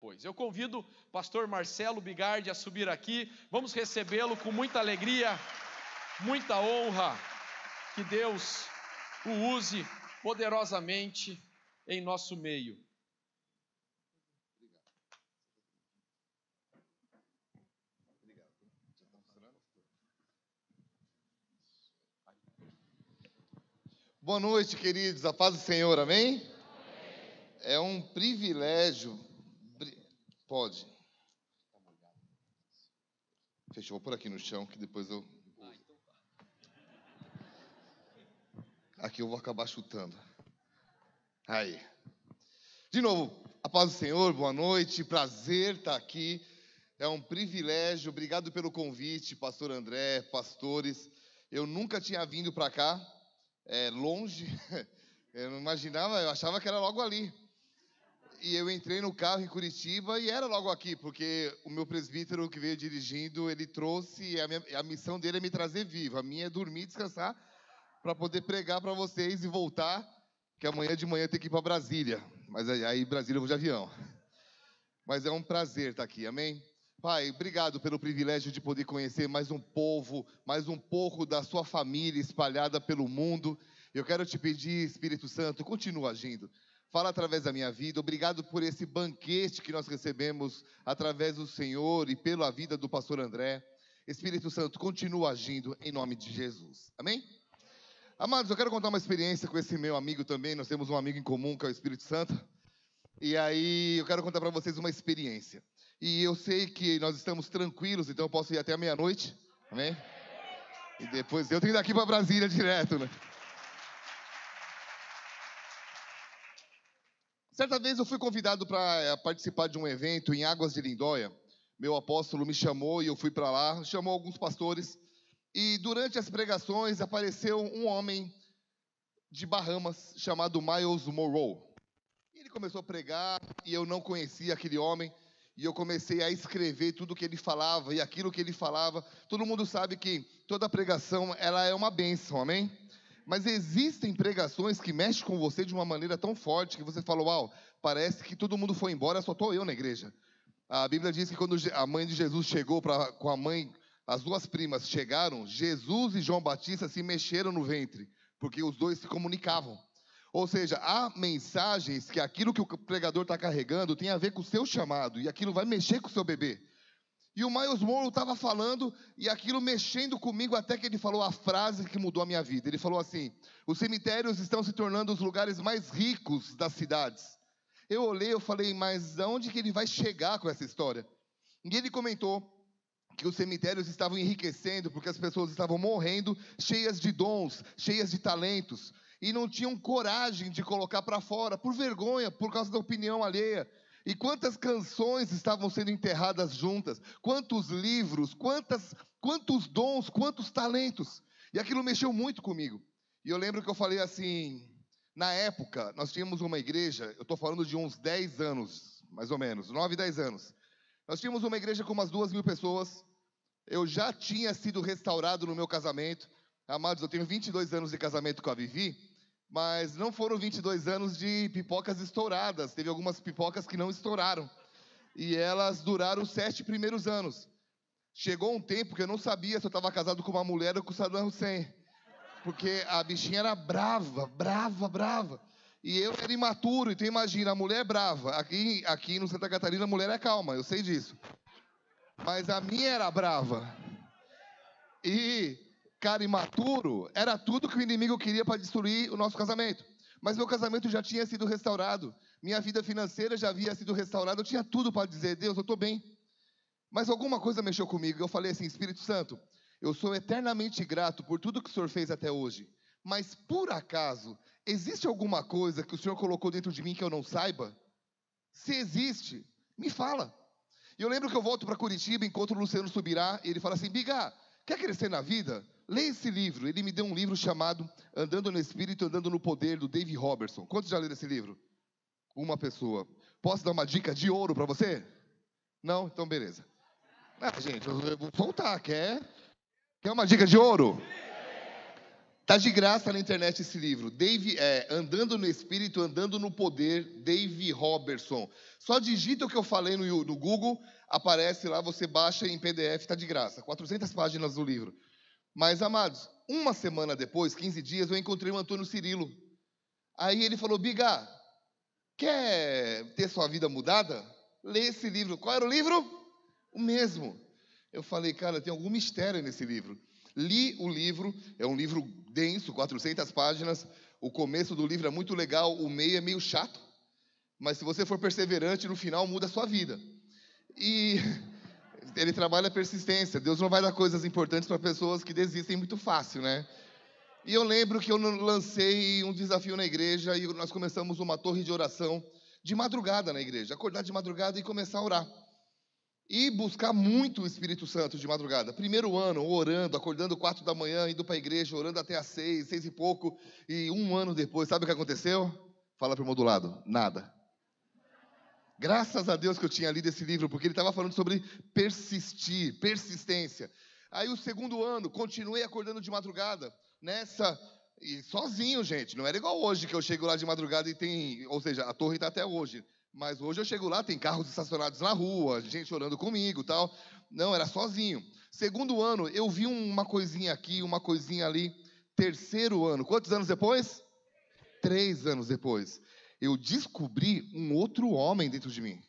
depois. Eu convido o pastor Marcelo Bigardi a subir aqui. Vamos recebê-lo com muita alegria, muita honra. Que Deus o use poderosamente em nosso meio. Boa noite, queridos. A paz do Senhor, amém? É um privilégio. Pode. Fechou, vou pôr aqui no chão, que depois eu... Aqui eu vou acabar chutando. Aí. De novo, a paz do Senhor, boa noite. Prazer estar aqui. É um privilégio. Obrigado pelo convite, pastor André, pastores. Eu nunca tinha vindo para cá. Longe. Eu não imaginava, eu achava que era logo ali. E eu entrei no carro em Curitiba e era logo aqui, porque o meu presbítero que veio dirigindo, ele trouxe, e a missão dele é me trazer vivo. A minha é dormir, descansar, para poder pregar para vocês e voltar, que amanhã de manhã tem que ir para Brasília. Mas aí Brasília eu vou de avião. Mas é um prazer estar aqui, amém? Pai, obrigado pelo privilégio de poder conhecer mais um povo, mais um pouco da sua família espalhada pelo mundo. Eu quero te pedir, Espírito Santo, continua agindo. Fala através da minha vida. Obrigado por esse banquete que nós recebemos através do Senhor e pela vida do pastor André. Espírito Santo, continua agindo em nome de Jesus. Amém? Amados, eu quero contar uma experiência com esse meu amigo também. Nós temos um amigo em comum, que é o Espírito Santo. E aí eu quero contar para vocês uma experiência. E eu sei que nós estamos tranquilos, então eu posso ir até a meia-noite. Amém? E depois eu tenho que ir daqui para Brasília direto, né? Certa vez eu fui convidado para participar de um evento em Águas de Lindóia. Meu apóstolo me chamou e eu fui para lá, chamou alguns pastores. E durante as pregações apareceu um homem de Bahamas chamado Myles Munroe. Ele começou a pregar e eu não conhecia aquele homem. E eu comecei a escrever tudo o que ele falava e aquilo que ele falava. Todo mundo sabe que toda pregação ela é uma bênção, amém? Mas existem pregações que mexem com você de uma maneira tão forte que você fala, uau, parece que todo mundo foi embora, só estou eu na igreja. A Bíblia diz que quando a mãe de Jesus chegou com a mãe, as duas primas chegaram, Jesus e João Batista se mexeram no ventre, porque os dois se comunicavam. Ou seja, há mensagens que aquilo que o pregador está carregando tem a ver com o seu chamado, e aquilo vai mexer com o seu bebê. E o Myles Munroe estava falando, e aquilo mexendo comigo, até que ele falou a frase que mudou a minha vida. Ele falou assim, os cemitérios estão se tornando os lugares mais ricos das cidades. Eu olhei, eu falei, mas aonde que ele vai chegar com essa história? E ele comentou que os cemitérios estavam enriquecendo, porque as pessoas estavam morrendo, cheias de dons, cheias de talentos, e não tinham coragem de colocar para fora, por vergonha, por causa da opinião alheia. E quantas canções estavam sendo enterradas juntas, quantos livros, quantos dons, quantos talentos. E aquilo mexeu muito comigo. E eu lembro que eu falei assim, na época, nós tínhamos uma igreja, eu estou falando de uns 10 anos, mais ou menos, 9, 10 anos. Nós tínhamos uma igreja com umas 2.000 pessoas. Eu já tinha sido restaurado no meu casamento. Amados, eu tenho 22 anos de casamento com a Vivi. Mas não foram 22 anos de pipocas estouradas. Teve algumas pipocas que não estouraram. E elas duraram os 7 primeiros anos. Chegou um tempo que eu não sabia se eu estava casado com uma mulher ou com o Saddam Hussein. Porque a bichinha era brava, brava, brava. E eu era imaturo. Então imagina, a mulher brava. Aqui no Santa Catarina a mulher é calma, eu sei disso. Mas a minha era brava. E... cara imaturo, era tudo que o inimigo queria para destruir o nosso casamento. Mas meu casamento já tinha sido restaurado. Minha vida financeira já havia sido restaurada. Eu tinha tudo para dizer, Deus, eu estou bem. Mas alguma coisa mexeu comigo. Eu falei assim, Espírito Santo, eu sou eternamente grato por tudo que o Senhor fez até hoje. Mas, por acaso, existe alguma coisa que o Senhor colocou dentro de mim que eu não saiba? Se existe, me fala. E eu lembro que eu volto para Curitiba, encontro o Luciano Subirá, e ele fala assim, Biga, quer crescer na vida? Leia esse livro. Ele me deu um livro chamado Andando no Espírito, Andando no Poder, do Dave Robertson. Quantos já leram esse livro? Uma pessoa. Posso dar uma dica de ouro para você? Não? Então, beleza. Gente, eu vou voltar. Quer uma dica de ouro? Tá de graça na internet esse livro. Andando no Espírito, Andando no Poder, Dave Robertson. Só digita o que eu falei no Google, aparece lá, você baixa em PDF, tá de graça. 400 páginas do livro. Mas, amados, uma semana depois, 15 dias, eu encontrei o Antônio Cirilo. Aí ele falou, Biga, quer ter sua vida mudada? Lê esse livro. Qual era o livro? O mesmo. Eu falei, cara, tem algum mistério nesse livro. Li o livro, é um livro denso, 400 páginas. O começo do livro é muito legal, o meio é meio chato. Mas se você for perseverante, no final muda a sua vida. E ele trabalha a persistência. Deus não vai dar coisas importantes para pessoas que desistem muito fácil, né? E eu lembro que eu lancei um desafio na igreja e nós começamos uma torre de oração de madrugada na igreja. Acordar de madrugada e começar a orar. E buscar muito o Espírito Santo de madrugada. Primeiro ano, orando, acordando 4 da manhã, indo para a igreja, orando até às 6, 6 e pouco. E um ano depois, sabe o que aconteceu? Fala para o irmão do lado, nada. Graças a Deus que eu tinha lido esse livro, porque ele estava falando sobre persistir, persistência. Aí o segundo ano, continuei acordando de madrugada, e sozinho, gente. Não era igual hoje, que eu chego lá de madrugada e tem, ou seja, a torre está até hoje. Mas hoje eu chego lá, tem carros estacionados na rua, gente orando comigo e tal. Não, era sozinho. Segundo ano, eu vi uma coisinha aqui, uma coisinha ali. Terceiro ano, quantos anos depois? 3 anos depois. Eu descobri um outro homem dentro de mim.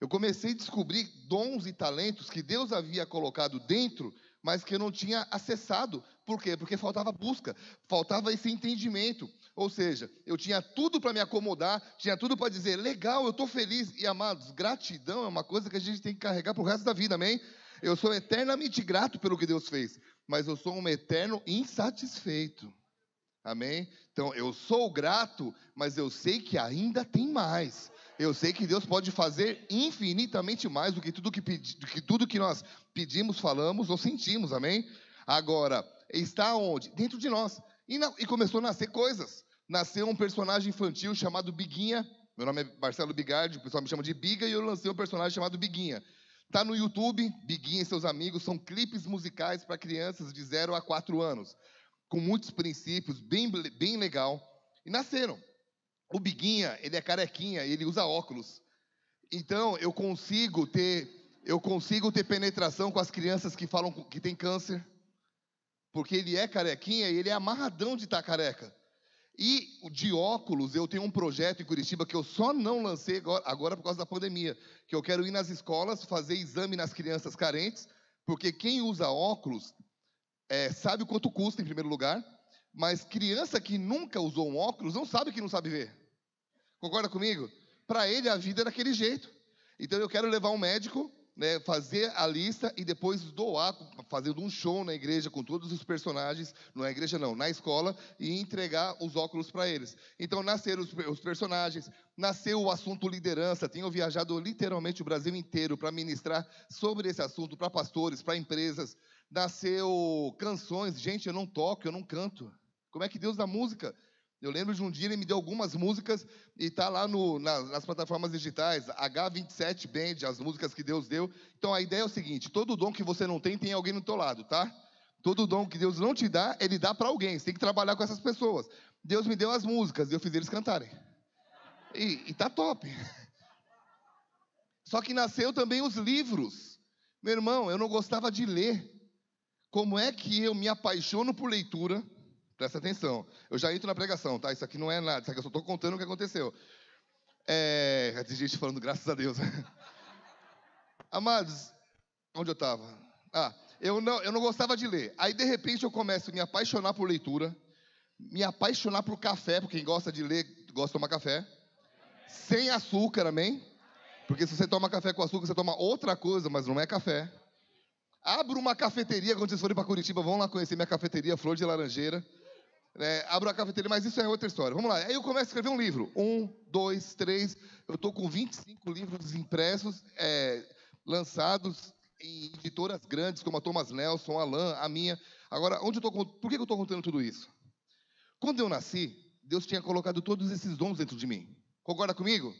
Eu comecei a descobrir dons e talentos que Deus havia colocado dentro, mas que eu não tinha acessado. Por quê? Porque faltava busca, faltava esse entendimento. Ou seja, eu tinha tudo para me acomodar, tinha tudo para dizer, legal, eu estou feliz. E, amados, gratidão é uma coisa que a gente tem que carregar para o resto da vida, amém? Eu sou eternamente grato pelo que Deus fez, mas eu sou um eterno insatisfeito. Amém? Então, eu sou grato, mas eu sei que ainda tem mais. Eu sei que Deus pode fazer infinitamente mais do que tudo que nós pedimos, falamos ou sentimos, amém? Agora, está onde? Dentro de nós. E começou a nascer coisas. Nasceu um personagem infantil chamado Biguinha. Meu nome é Marcelo Bigardi, o pessoal me chama de Biga, e eu lancei um personagem chamado Biguinha. Está no YouTube, Biguinha e seus amigos, são clipes musicais para crianças de 0 a 4 anos. Com muitos princípios, bem legal. E nasceram. O Biguinha, ele é carequinha, ele usa óculos. Então, eu consigo ter penetração com as crianças que falam que tem câncer. Porque ele é carequinha e ele é amarradão de estar careca. E de óculos, eu tenho um projeto em Curitiba que eu só não lancei agora por causa da pandemia. Que eu quero ir nas escolas, fazer exame nas crianças carentes. Porque quem usa óculos sabe o quanto custa, em primeiro lugar. Mas criança que nunca usou um óculos não sabe que não sabe ver. Concorda comigo? Para ele, a vida é daquele jeito. Então, eu quero levar um médico, fazer a lista e depois doar, fazendo um show na igreja com todos os personagens, não é igreja não, na escola, e entregar os óculos para eles. Então, nasceram os personagens, nasceu o assunto liderança. Tenho viajado literalmente o Brasil inteiro para ministrar sobre esse assunto, para pastores, para empresas. Nasceu canções. Gente, eu não toco, eu não canto. Como é que Deus dá música? Eu lembro de um dia ele me deu algumas músicas e está lá nas plataformas digitais, H27 Band, as músicas que Deus deu. Então a ideia é o seguinte: todo dom que você não tem alguém no teu lado, tá? Todo dom que Deus não te dá, Ele dá para alguém. Você tem que trabalhar com essas pessoas. Deus me deu as músicas e eu fiz eles cantarem. E tá top. Só que nasceu também os livros. Meu irmão, eu não gostava de ler. Como é que eu me apaixono por leitura? Presta atenção. Eu já entro na pregação, tá? Isso aqui não é nada. Isso aqui eu só estou contando o que aconteceu. Tem gente falando, graças a Deus. Amados, onde eu estava? Eu não gostava de ler. Aí, de repente, eu começo a me apaixonar por leitura, me apaixonar por café, porque quem gosta de ler, gosta de tomar café. Sem açúcar, amém? Porque se você toma café com açúcar, você toma outra coisa, mas não é café. Abro uma cafeteria, quando vocês forem para Curitiba, vão lá conhecer minha cafeteria, Flor de Laranjeira. Abro a cafeteria, mas isso é outra história. Vamos lá. Aí eu começo a escrever um livro. 1, 2, 3. Eu estou com 25 livros impressos, lançados em editoras grandes, como a Thomas Nelson, a Alain, a minha. Agora, por que eu estou contando tudo isso? Quando eu nasci, Deus tinha colocado todos esses dons dentro de mim. Concorda comigo?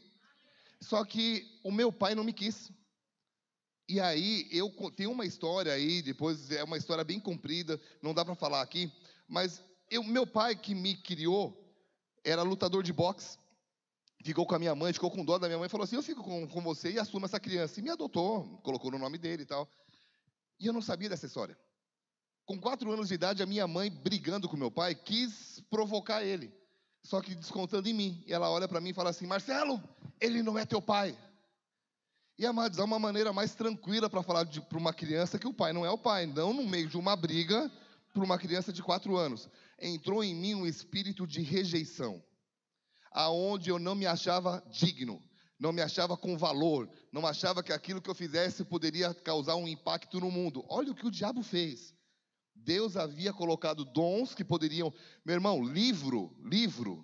Só que o meu pai não me quis. E aí, tem uma história aí, depois é uma história bem comprida, não dá para falar aqui, mas Meu pai que me criou era lutador de boxe. Ficou com a minha mãe, ficou com dó da minha mãe, falou assim, eu fico com você e assumo essa criança. E me adotou, colocou no nome dele e tal. E eu não sabia dessa história. Com 4 anos de idade, a minha mãe, brigando com meu pai, quis provocar ele. Só que descontando em mim. E ela olha para mim e fala assim, Marcelo, ele não é teu pai. E, amados, há uma maneira mais tranquila para falar para uma criança que o pai não é o pai. Não no meio de uma briga para uma criança de 4 anos. Entrou em mim um espírito de rejeição. Aonde eu não me achava digno, não me achava com valor, não achava que aquilo que eu fizesse poderia causar um impacto no mundo. Olha o que o diabo fez. Deus havia colocado dons que poderiam... Meu irmão, livro,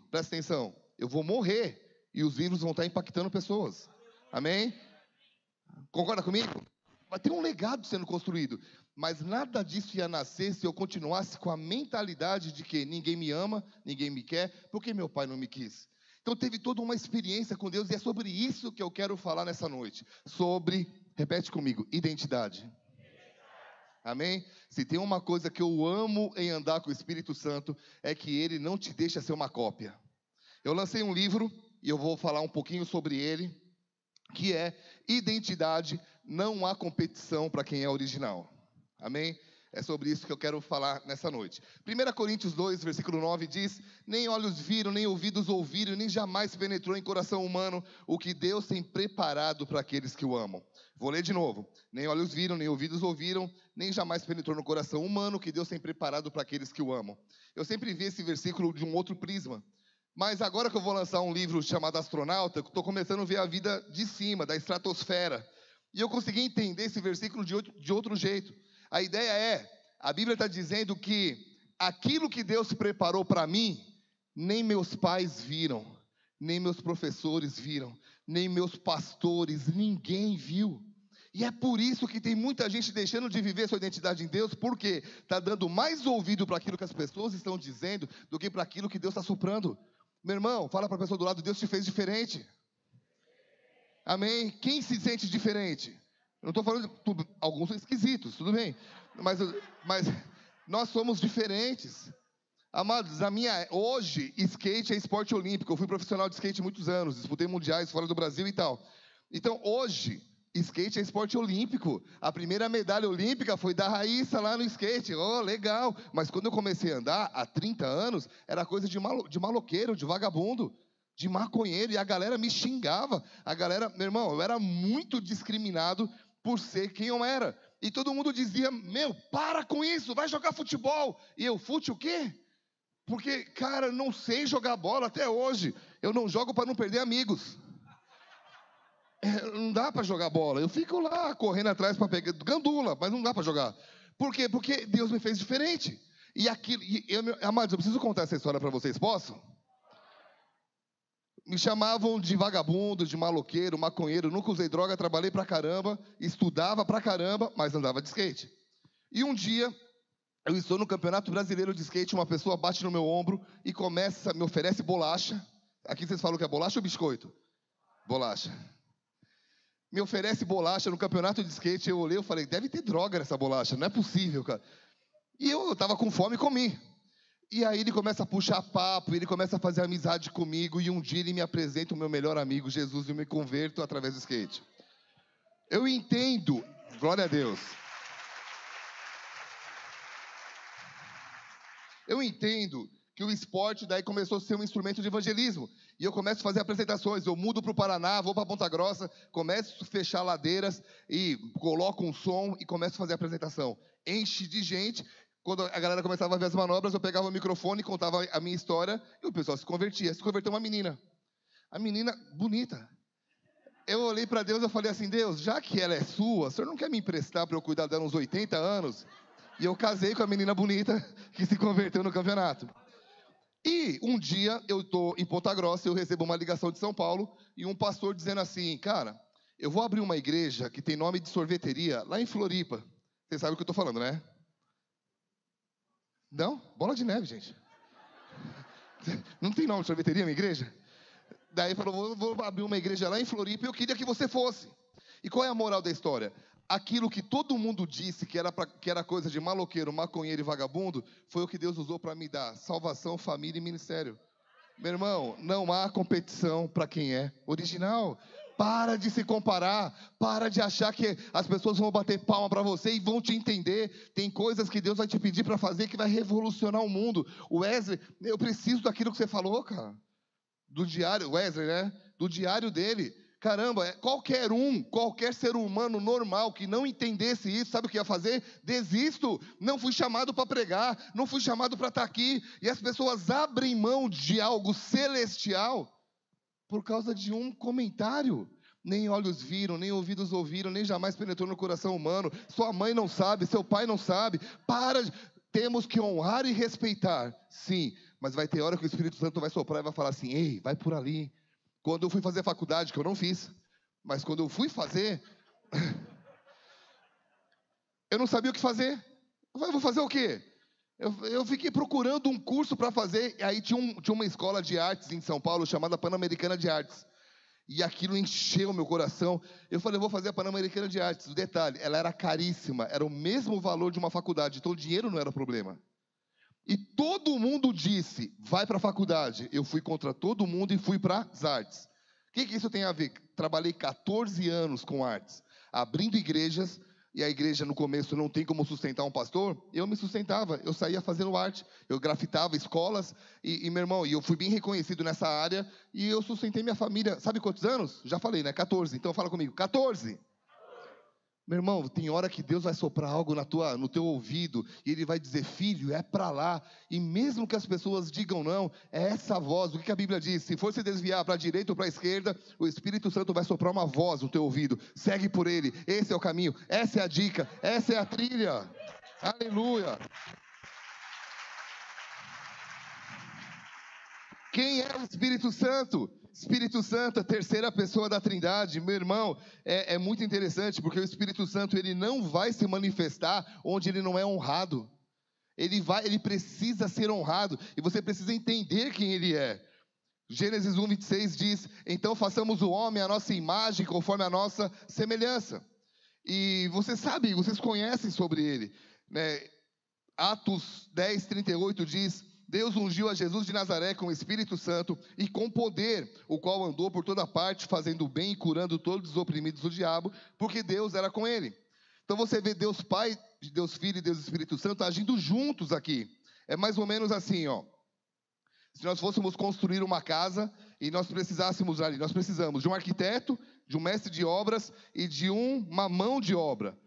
presta atenção, eu vou morrer e os livros vão estar impactando pessoas. Amém? Concorda comigo? Vai ter um legado sendo construído. Mas nada disso ia nascer se eu continuasse com a mentalidade de que ninguém me ama, ninguém me quer, porque meu pai não me quis. Então teve toda uma experiência com Deus, e é sobre isso que eu quero falar nessa noite. Sobre, repete comigo, identidade. Amém? Se tem uma coisa que eu amo em andar com o Espírito Santo, é que ele não te deixa ser uma cópia. Eu lancei um livro, e eu vou falar um pouquinho sobre ele, que é Identidade, não há competição para quem é original. Amém? É sobre isso que eu quero falar nessa noite. 1 Coríntios 2, versículo 9 diz, nem olhos viram, nem ouvidos ouviram, nem jamais penetrou em coração humano o que Deus tem preparado para aqueles que o amam. Vou ler de novo. Nem olhos viram, nem ouvidos ouviram, nem jamais penetrou no coração humano o que Deus tem preparado para aqueles que o amam. Eu sempre vi esse versículo de um outro prisma. Mas agora que eu vou lançar um livro chamado Astronauta, estou começando a ver a vida de cima, da estratosfera. E eu consegui entender esse versículo de outro jeito. A ideia é, a Bíblia está dizendo que aquilo que Deus preparou para mim, nem meus pais viram, nem meus professores viram, nem meus pastores, ninguém viu. E é por isso que tem muita gente deixando de viver sua identidade em Deus, porque está dando mais ouvido para aquilo que as pessoas estão dizendo, do que para aquilo que Deus está soprando. Meu irmão, fala para a pessoa do lado, Deus te fez diferente. Amém? Quem se sente diferente? Eu não estou falando de alguns são esquisitos, tudo bem. Mas nós somos diferentes. Amados, hoje, skate é esporte olímpico. Eu fui profissional de skate muitos anos, disputei mundiais fora do Brasil e tal. Então, hoje, skate é esporte olímpico. A primeira medalha olímpica foi da Raíssa lá no skate. Oh, legal. Mas quando eu comecei a andar, há 30 anos, era coisa de maloqueiro, de vagabundo, de maconheiro. E a galera me xingava. Meu irmão, eu era muito discriminado por ser quem eu era. E todo mundo dizia, para com isso, vai jogar futebol. E eu, fute o quê? Porque, cara, eu não sei jogar bola até hoje. Eu não jogo para não perder amigos. Não dá para jogar bola. Eu fico lá correndo atrás para pegar gandula, mas não dá para jogar. Por quê? Porque Deus me fez diferente. Amados, eu preciso contar essa história para vocês, posso? Me chamavam de vagabundo, de maloqueiro, maconheiro. Nunca usei droga, trabalhei pra caramba, estudava pra caramba, mas andava de skate. E um dia, eu estou no Campeonato Brasileiro de Skate, uma pessoa bate no meu ombro e me oferece bolacha. Aqui vocês falam que é bolacha ou biscoito? Bolacha. Me oferece bolacha no Campeonato de Skate. Eu olhei e falei, deve ter droga nessa bolacha, não é possível, cara. E eu estava com fome e comi. E aí ele começa a puxar papo, ele começa a fazer amizade comigo, e um dia ele me apresenta o meu melhor amigo, Jesus, e eu me converto através do skate. Eu entendo, glória a Deus. Eu entendo que o esporte daí começou a ser um instrumento de evangelismo. E eu começo a fazer apresentações, eu mudo para o Paraná, vou para Ponta Grossa, começo a fechar ladeiras e coloco um som e começo a fazer apresentação. Enche de gente. Quando a galera começava a ver as manobras, eu pegava o microfone, contava a minha história e o pessoal se convertia. Se converteu uma menina. A menina, bonita. Eu olhei para Deus e falei assim, Deus, já que ela é sua, o senhor não quer me emprestar para eu cuidar dela uns 80 anos? E eu casei com a menina bonita que se converteu no campeonato. E um dia eu estou em Ponta Grossa, eu recebo uma ligação de São Paulo e um pastor dizendo assim, cara, eu vou abrir uma igreja que tem nome de sorveteria lá em Floripa. Vocês sabem o que eu estou falando, né? Não? Bola de neve, gente. Não tem nome de sorveteria na igreja? Daí falou, vou abrir uma igreja lá em Floripa e eu queria que você fosse. E qual é a moral da história? aquilo que todo mundo disse que era coisa de maloqueiro, maconheiro e vagabundo, foi o que Deus usou para me dar salvação, família e ministério. Meu irmão, não há competição para quem é original. Para de se comparar, para de achar que as pessoas vão bater palma para você e vão te entender. Tem coisas que Deus vai te pedir para fazer que vai revolucionar o mundo. Wesley, eu preciso daquilo que você falou, cara. Do diário, Wesley, né? Do diário dele. Caramba, qualquer ser humano normal que não entendesse isso, sabe o que ia fazer? Desisto, não fui chamado para pregar, não fui chamado para estar aqui. E as pessoas abrem mão de algo celestial por causa de um comentário. Nem olhos viram, nem ouvidos ouviram, nem jamais penetrou no coração humano. Sua mãe não sabe, seu pai não sabe. Temos que honrar e respeitar, sim, mas vai ter hora que o Espírito Santo vai soprar e vai falar assim: ei, vai por ali. Quando eu fui fazer faculdade, que eu não fiz, mas quando eu fui fazer, eu não sabia o que fazer. Eu vou fazer o quê? Eu fiquei procurando um curso para fazer, e aí tinha uma escola de artes em São Paulo, chamada Pan-Americana de Artes. E aquilo encheu meu coração. Eu falei, eu vou fazer a Pan-Americana de Artes. O detalhe, ela era caríssima, era o mesmo valor de uma faculdade, então o dinheiro não era problema. E todo mundo disse, vai para a faculdade. Eu fui contra todo mundo e fui para as artes. O que isso tem a ver? Trabalhei 14 anos com artes, abrindo igrejas, e a igreja no começo não tem como sustentar um pastor. Eu me sustentava, eu saía fazendo arte, eu grafitava escolas, e meu irmão, eu fui bem reconhecido nessa área, e eu sustentei minha família. Sabe quantos anos? Já falei, né? 14, então fala comigo, 14! Meu irmão, tem hora que Deus vai soprar algo no teu ouvido, e Ele vai dizer, filho, é para lá. E mesmo que as pessoas digam não, é essa voz. O que a Bíblia diz? Se for se desviar para a direita ou para a esquerda, o Espírito Santo vai soprar uma voz no teu ouvido. Segue por Ele, esse é o caminho, essa é a dica, essa é a trilha. Aleluia. Quem é o Espírito Santo? Espírito Santo, a terceira pessoa da Trindade. Meu irmão, é muito interessante, porque o Espírito Santo ele não vai se manifestar onde ele não é honrado. Ele precisa ser honrado, e você precisa entender quem ele é. Gênesis 1:26 diz, então façamos o homem à nossa imagem, conforme a nossa semelhança. E vocês conhecem sobre ele, né? Atos 10:38 diz, Deus ungiu a Jesus de Nazaré com o Espírito Santo e com poder, o qual andou por toda parte, fazendo o bem e curando todos os oprimidos do diabo, porque Deus era com ele. Então você vê Deus Pai, Deus Filho e Deus Espírito Santo agindo juntos aqui. É mais ou menos assim, ó. Se nós fôssemos construir uma casa e nós precisamos de um arquiteto, de um mestre de obras e de uma mão de obra.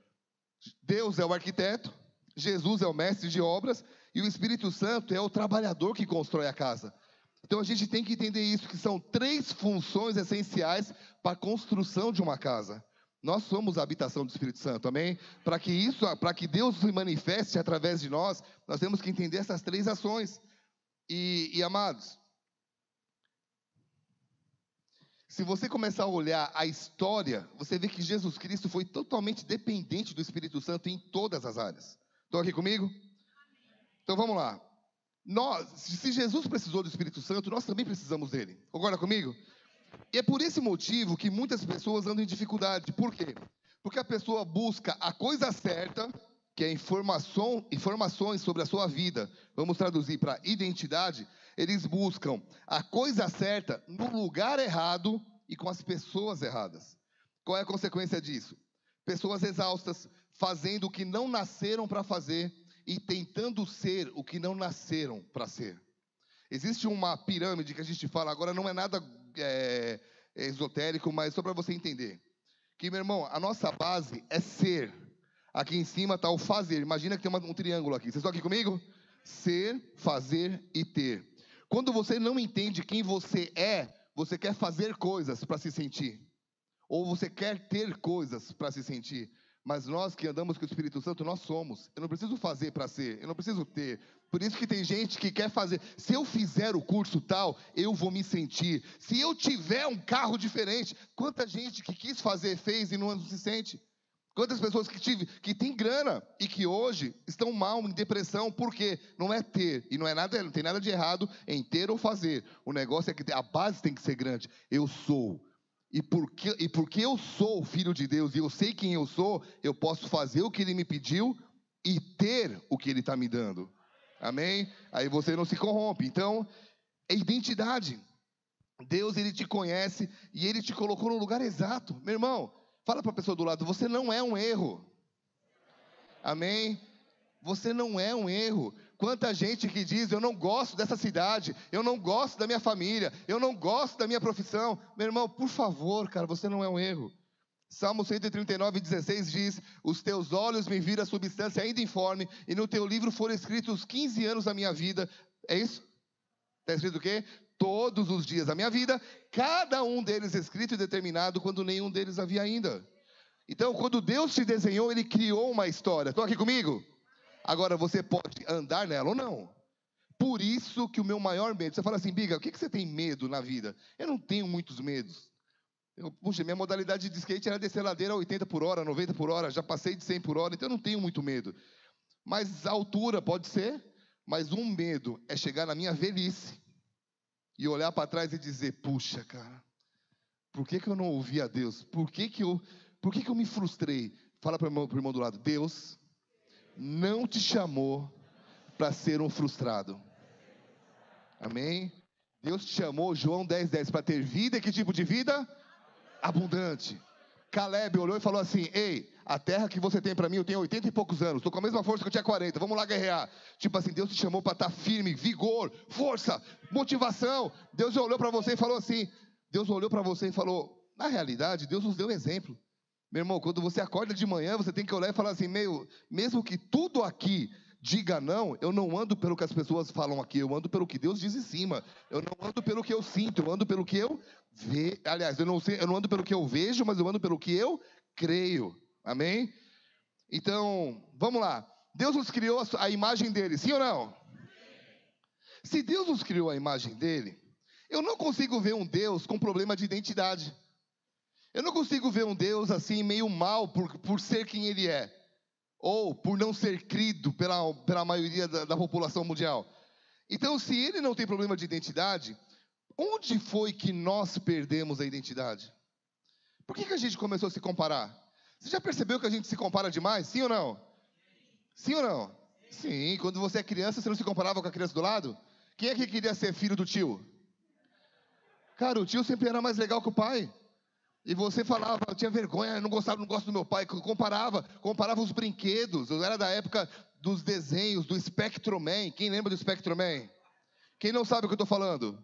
Deus é o arquiteto, Jesus é o mestre de obras, e o Espírito Santo é o trabalhador que constrói a casa. Então a gente tem que entender isso, que são 3 funções essenciais para a construção de uma casa. Nós somos a habitação do Espírito Santo, amém? Para que Deus se manifeste através de nós temos que entender essas 3 ações. E amados, se você começar a olhar a história, você vê que Jesus Cristo foi totalmente dependente do Espírito Santo em todas as áreas. Estão aqui comigo? Então vamos lá. Se Jesus precisou do Espírito Santo, nós também precisamos dele. Concorda comigo? E é por esse motivo que muitas pessoas andam em dificuldade. Por quê? Porque a pessoa busca a coisa certa, que é informações sobre a sua vida. Vamos traduzir para identidade. Eles buscam a coisa certa no lugar errado e com as pessoas erradas. Qual é a consequência disso? Pessoas exaustas, fazendo o que não nasceram para fazer e tentando ser o que não nasceram para ser. Existe uma pirâmide que a gente fala, agora não é nada esotérico, mas só para você entender. Que, meu irmão, a nossa base é ser. Aqui em cima está o fazer. Imagina que tem um triângulo aqui. Vocês estão aqui comigo? Ser, fazer e ter. Quando você não entende quem você é, você quer fazer coisas para se sentir. Ou você quer ter coisas para se sentir. Mas nós que andamos com o Espírito Santo, nós somos. Eu não preciso fazer para ser, eu não preciso ter. Por isso que tem gente que quer fazer. Se eu fizer o curso tal, eu vou me sentir. Se eu tiver um carro diferente, quanta gente que quis fazer, fez e não se sente. Quantas pessoas que têm grana e que hoje estão mal, em depressão, por quê? Não é ter, e não tem nada de errado em ter ou fazer. O negócio é que a base tem que ser grande. Eu sou. E porque eu sou o filho de Deus e eu sei quem eu sou, eu posso fazer o que Ele me pediu e ter o que Ele está me dando. Amém? Aí você não se corrompe. Então, é identidade. Deus, Ele te conhece e Ele te colocou no lugar exato. Meu irmão, fala para a pessoa do lado, você não é um erro. Amém? Você não é um erro. Quanta gente que diz, eu não gosto dessa cidade, eu não gosto da minha família, eu não gosto da minha profissão. Meu irmão, por favor, cara, você não é um erro. Salmo 139:16 diz, os teus olhos me viram a substância ainda informe, e no teu livro foram escritos os 15 anos da minha vida. É isso? Está escrito o quê? Todos os dias da minha vida, cada um deles escrito e determinado, quando nenhum deles havia ainda. Então, quando Deus te desenhou, Ele criou uma história. Estão aqui comigo? Agora, você pode andar nela ou não. Por isso que o meu maior medo... Você fala assim, Biga, o que você tem medo na vida? Eu não tenho muitos medos. Puxa, minha modalidade de skate era descer ladeira a 80 por hora, 90 por hora. Já passei de 100 por hora, então eu não tenho muito medo. Mas a altura pode ser. Mas um medo é chegar na minha velhice e olhar para trás e dizer, puxa, cara, por que eu não ouvi a Deus? Por que eu me frustrei? Fala para o irmão do lado, Deus não te chamou para ser um frustrado. Amém? Deus te chamou, João 10:10, para ter vida. E que tipo de vida? Abundante. Caleb olhou e falou assim, ei, a terra que você tem para mim, eu tenho 80 e poucos anos, estou com a mesma força que eu tinha 40, vamos lá guerrear. Tipo assim, Deus te chamou para estar firme, vigor, força, motivação. Deus olhou para você e falou assim, na realidade, Deus nos deu exemplo. Meu irmão, quando você acorda de manhã, você tem que olhar e falar assim, mesmo que tudo aqui diga não, eu não ando pelo que as pessoas falam aqui, eu ando pelo que Deus diz em cima. Eu não ando pelo que eu sinto, eu ando pelo que eu vejo. Aliás, eu não ando pelo que eu vejo, mas eu ando pelo que eu creio. Amém? Então, vamos lá. Deus nos criou a imagem dele, sim ou não? Se Deus nos criou a imagem dele, eu não consigo ver um Deus com problema de identidade. Eu não consigo ver um Deus assim, meio mal por ser quem Ele é. Ou por não ser crido pela maioria da população mundial. Então, se Ele não tem problema de identidade, onde foi que nós perdemos a identidade? Por que a gente começou a se comparar? Você já percebeu que a gente se compara demais? Sim ou não? Sim ou não? Sim, quando você é criança, você não se comparava com a criança do lado? Quem é que queria ser filho do tio? Cara, o tio sempre era mais legal que o pai. E você falava, eu tinha vergonha, não gosto do meu pai. Comparava os brinquedos. Eu era da época dos desenhos, do Spectroman. Quem lembra do Spectroman? Quem não sabe o que eu estou falando?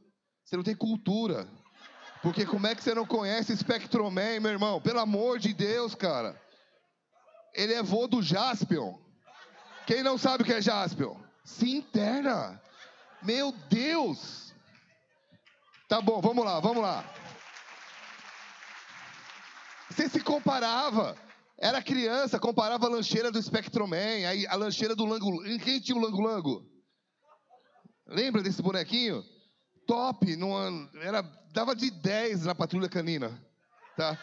Você não tem cultura. Porque como é que você não conhece Spectroman, meu irmão? Pelo amor de Deus, cara. Ele é vô do Jaspion. Quem não sabe o que é Jaspion? Se interna. Meu Deus. Tá bom, vamos lá. Você se comparava. Era criança, comparava a lancheira do Spectroman, aí a lancheira do Lango. Quem tinha o Lango Lango? Lembra desse bonequinho? Top, dava de 10 na patrulha canina. Tá?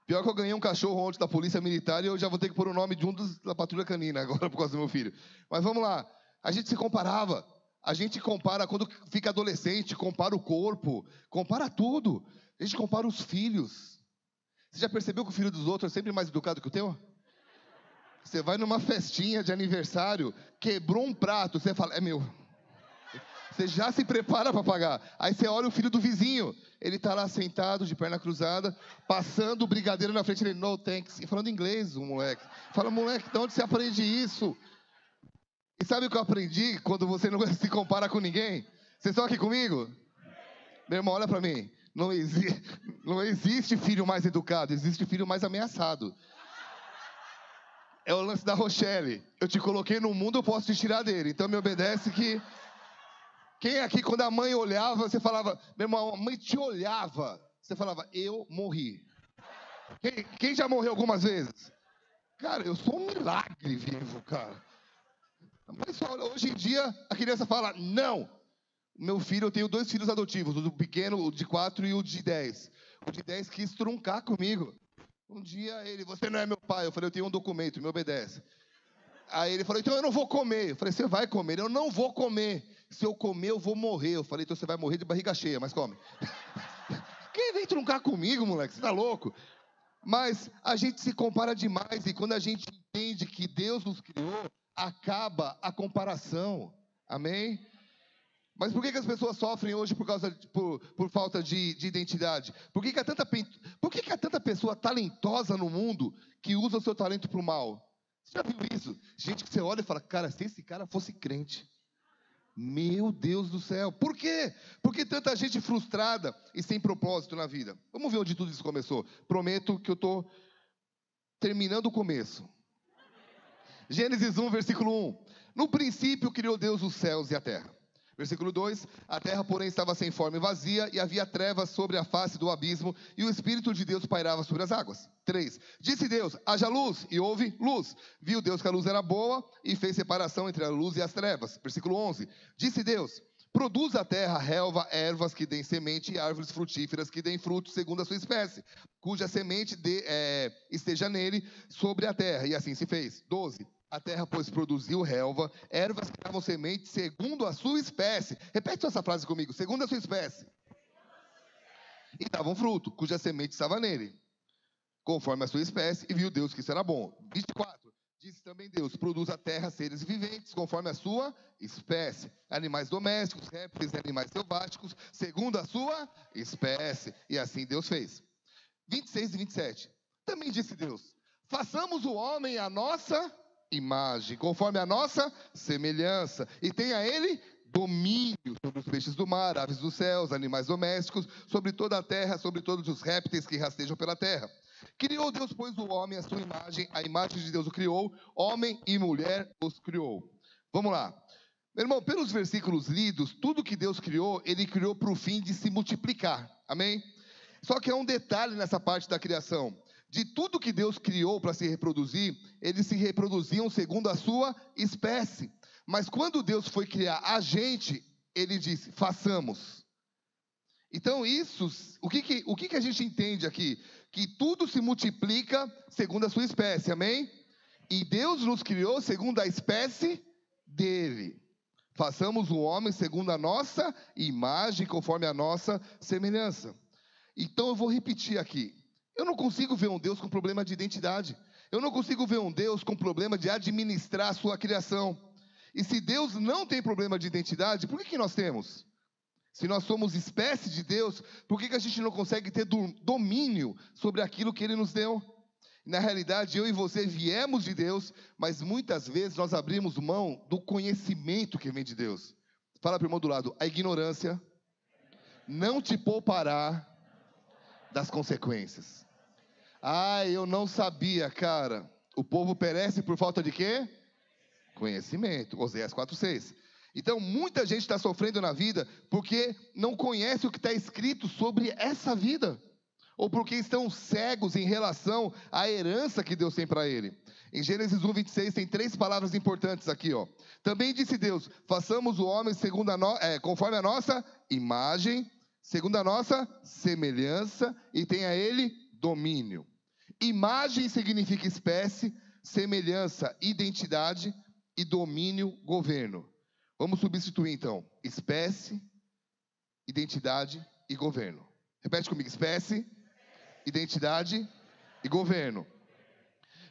Pior que eu ganhei um cachorro ontem da polícia militar e eu já vou ter que pôr o nome de um da patrulha canina agora por causa do meu filho. Mas vamos lá, a gente se comparava. A gente compara quando fica adolescente, compara o corpo, compara tudo. A gente compara os filhos. Você já percebeu que o filho dos outros é sempre mais educado que o teu? Você vai numa festinha de aniversário, quebrou um prato, você fala, é meu. Você já se prepara para pagar. Aí você olha o filho do vizinho, ele está lá sentado, de perna cruzada, passando o brigadeiro na frente dele, no thanks. E falando inglês, o moleque. Fala, moleque, de onde você aprende isso? E sabe o que eu aprendi quando você não se compara com ninguém? Vocês estão aqui comigo? Meu irmão, olha para mim. Não existe filho mais educado, existe filho mais ameaçado. É o lance da Rochelle. Eu te coloquei no mundo, eu posso te tirar dele. Então me obedece que... Quem aqui, quando a mãe olhava, você falava... Meu irmão, a mãe te olhava. Você falava, eu morri. Quem já morreu algumas vezes? Cara, eu sou um milagre vivo, cara. Mas hoje em dia, a criança fala, não. Meu filho, eu tenho 2 filhos adotivos, o do pequeno, o de 4 e o de 10. O de 10 quis truncar comigo. Um dia ele, você não é meu pai. Eu falei, eu tenho um documento, me obedece. Aí ele falou, então eu não vou comer. Eu falei, você vai comer. Eu não vou comer. Se eu comer, eu vou morrer. Eu falei, então você vai morrer de barriga cheia, mas come. vem truncar comigo, moleque, você tá louco? Mas a gente se compara demais e quando a gente entende que Deus nos criou, acaba a comparação. Amém? Mas por que as pessoas sofrem hoje por falta de identidade? Por que há tanta pessoa talentosa no mundo que usa o seu talento para o mal? Você já viu isso? Gente que você olha e fala, cara, se esse cara fosse crente, meu Deus do céu. Por quê? Por que tanta gente frustrada e sem propósito na vida? Vamos ver onde tudo isso começou. Prometo que eu estou terminando o começo. Gênesis 1, versículo 1. No princípio criou Deus os céus e a terra. Versículo 2, a terra, porém, estava sem forma e vazia, e havia trevas sobre a face do abismo, e o Espírito de Deus pairava sobre as águas. 3, disse Deus, haja luz, e houve luz. Viu Deus que a luz era boa, e fez separação entre a luz e as trevas. Versículo 11, disse Deus, produz a terra relva, ervas que deem semente, e árvores frutíferas que deem frutos segundo a sua espécie, cuja semente esteja nele sobre a terra. E assim se fez. 12, a terra, pois, produziu relva, ervas que davam semente segundo a sua espécie. Repete essa frase comigo. Segundo a sua espécie. E davam fruto, cuja semente estava nele, conforme a sua espécie, e viu Deus que isso era bom. 24. Disse também Deus, produz a terra seres viventes, conforme a sua espécie. Animais domésticos, répteis e animais selváticos, segundo a sua espécie. E assim Deus fez. 26 e 27. Também disse Deus, façamos o homem à nossa imagem, conforme a nossa semelhança, e tenha ele domínio sobre os peixes do mar, aves dos céus, animais domésticos, sobre toda a terra, sobre todos os répteis que rastejam pela terra. Criou Deus, pois, o homem à sua imagem, a imagem de Deus o criou, homem e mulher os criou. Vamos lá. Meu irmão, pelos versículos lidos, tudo que Deus criou, Ele criou para o fim de se multiplicar. Amém? Só que há um detalhe nessa parte da criação. De tudo que Deus criou para se reproduzir, eles se reproduziam segundo a sua espécie. Mas quando Deus foi criar a gente, Ele disse, façamos. Então o que a gente entende aqui? Que tudo se multiplica segundo a sua espécie, amém? E Deus nos criou segundo a espécie dele. Façamos o homem segundo a nossa imagem, conforme a nossa semelhança. Então eu vou repetir aqui. Eu não consigo ver um Deus com problema de identidade. Eu não consigo ver um Deus com problema de administrar a sua criação. E se Deus não tem problema de identidade, por que nós temos? Se nós somos espécie de Deus, por que a gente não consegue ter domínio sobre aquilo que Ele nos deu? Na realidade, eu e você viemos de Deus, mas muitas vezes nós abrimos mão do conhecimento que vem de Deus. Fala para o irmão do lado, a ignorância não te poupará das consequências. Eu não sabia, cara. O povo perece por falta de quê? Conhecimento. Oséias 4:6. Então, muita gente está sofrendo na vida porque não conhece o que está escrito sobre essa vida. Ou porque estão cegos em relação à herança que Deus tem para ele. Em Gênesis 1:26 tem 3 palavras importantes aqui, ó. Também disse Deus, façamos o homem conforme a nossa imagem, segundo a nossa semelhança, e tenha ele domínio. Imagem significa espécie, semelhança, identidade, e domínio, governo. Vamos substituir então, espécie, identidade e governo. Repete comigo, espécie, identidade e governo.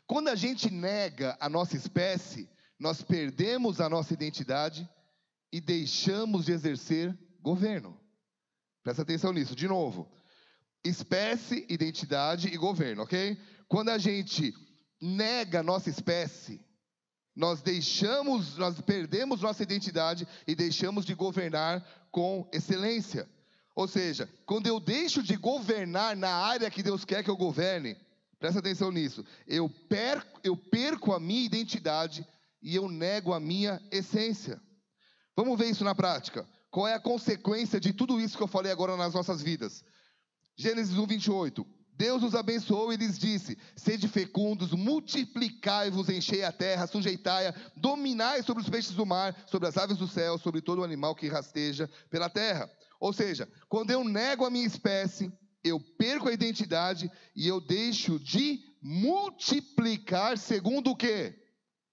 Quando a gente nega a nossa espécie, nós perdemos a nossa identidade e deixamos de exercer governo. Presta atenção nisso, de novo. Espécie, identidade e governo, ok? Quando a gente nega a nossa espécie, nós perdemos nossa identidade e deixamos de governar com excelência. Ou seja, quando eu deixo de governar na área que Deus quer que eu governe, presta atenção nisso, eu perco a minha identidade e eu nego a minha essência. Vamos ver isso na prática. Qual é a consequência de tudo isso que eu falei agora nas nossas vidas? Gênesis 1:28. Deus os abençoou e lhes disse, sede fecundos, multiplicai-vos, enchei a terra, sujeitai-a, dominai sobre os peixes do mar, sobre as aves do céu, sobre todo o animal que rasteja pela terra. Ou seja, quando eu nego a minha espécie, eu perco a identidade e eu deixo de multiplicar segundo o quê?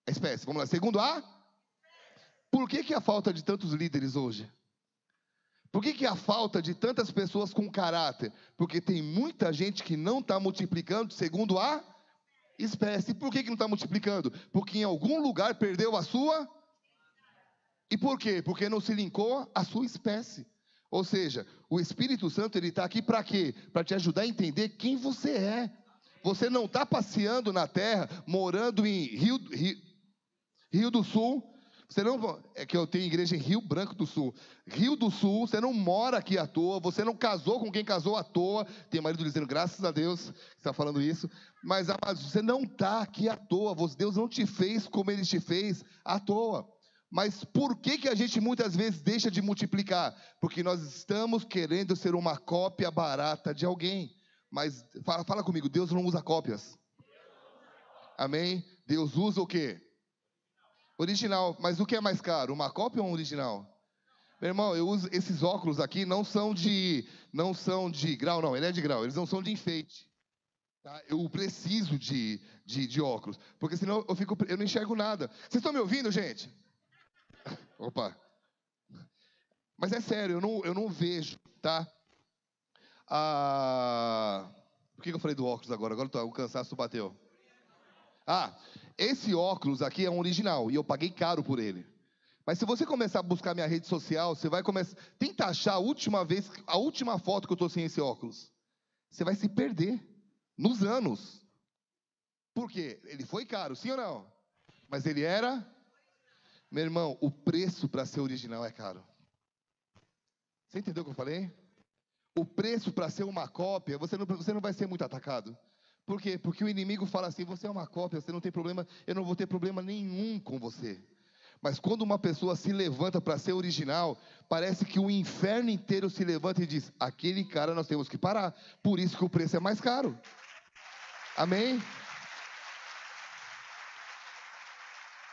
A espécie, vamos lá, segundo a? Por que a falta de tantos líderes hoje? Por que a falta de tantas pessoas com caráter? Porque tem muita gente que não está multiplicando segundo a espécie. E por que não está multiplicando? Porque em algum lugar perdeu a sua. E por quê? Porque não se linkou à sua espécie. Ou seja, o Espírito Santo ele está aqui para quê? Para te ajudar a entender quem você é. Você não está passeando na terra, morando em Rio do Sul. Você não, é que eu tenho igreja em Rio Branco do Sul. Rio do Sul, você não mora aqui à toa, você não casou com quem casou à toa. Tem marido dizendo, graças a Deus, que está falando isso. Mas, amados, você não está aqui à toa. Deus não te fez como Ele te fez à toa. Mas por que a gente muitas vezes deixa de multiplicar? Porque nós estamos querendo ser uma cópia barata de alguém. Mas, fala comigo, Deus não usa cópias. Amém? Deus usa o quê? Original. Mas o que é mais caro, uma cópia ou um original? Meu irmão, eu uso esses óculos aqui, não são de grau, não, ele é de grau, eles não são de enfeite. Tá? Eu preciso de óculos, porque senão eu não enxergo nada. Vocês estão me ouvindo, gente? Opa. Mas é sério, eu não vejo, tá? Por que eu falei do óculos agora? Agora o cansaço bateu. Esse óculos aqui é um original e eu paguei caro por ele. Mas se você começar a buscar minha rede social, você vai começar... Tenta achar a última foto que eu estou sem esse óculos. Você vai se perder nos anos. Por quê? Ele foi caro, sim ou não? Mas ele era... Meu irmão, o preço para ser original é caro. Você entendeu o que eu falei? O preço para ser uma cópia, você não vai ser muito atacado. Por quê? Porque o inimigo fala assim, você é uma cópia, você não tem problema, eu não vou ter problema nenhum com você. Mas quando uma pessoa se levanta para ser original, parece que o inferno inteiro se levanta e diz, aquele cara nós temos que parar. Por isso que o preço é mais caro. Amém?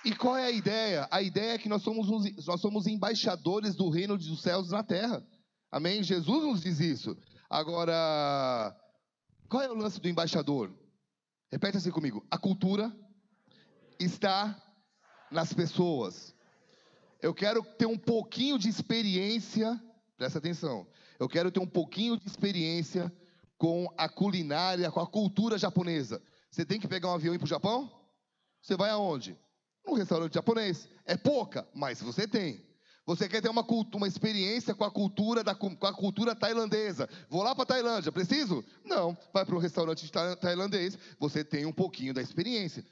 E qual é a ideia? A ideia é que nós somos embaixadores do reino dos céus na terra. Amém? Jesus nos diz isso. Agora, qual é o lance do embaixador? Repete assim comigo. A cultura está nas pessoas. Eu quero ter um pouquinho de experiência, presta atenção. Eu quero ter um pouquinho de experiência com a culinária, com a cultura japonesa. Você tem que pegar um avião e ir para o Japão? Você vai aonde? Um restaurante japonês. É pouca, mas você tem. Você quer ter uma experiência com a cultura tailandesa. Vou lá para a Tailândia, preciso? Não, vai para um restaurante tailandês, você tem um pouquinho da experiência.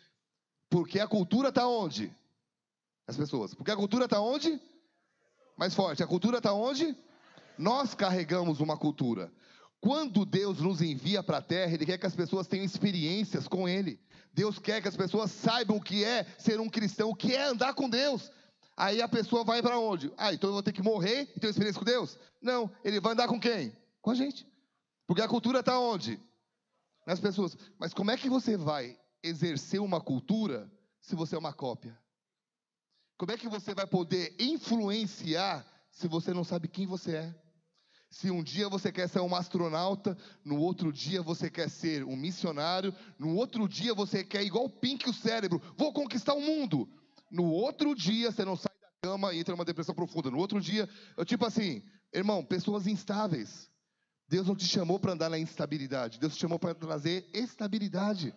Porque a cultura está onde? As pessoas. Porque a cultura está onde? Mais forte. A cultura está onde? Nós carregamos uma cultura. Quando Deus nos envia para a terra, Ele quer que as pessoas tenham experiências com Ele. Deus quer que as pessoas saibam o que é ser um cristão, o que é andar com Deus. Aí a pessoa vai para onde? Então eu vou ter que morrer e ter uma experiência com Deus? Não, ele vai andar com quem? Com a gente. Porque a cultura está onde? Nas pessoas. Mas como é que você vai exercer uma cultura se você é uma cópia? Como é que você vai poder influenciar se você não sabe quem você é? Se um dia você quer ser um astronauta, no outro dia você quer ser um missionário, no outro dia você quer, igual o Pink, o cérebro, vou conquistar o mundo. No outro dia você não sai da cama e entra numa depressão profunda. No outro dia, tipo assim, irmão, pessoas instáveis. Deus não te chamou para andar na instabilidade, Deus te chamou para trazer estabilidade.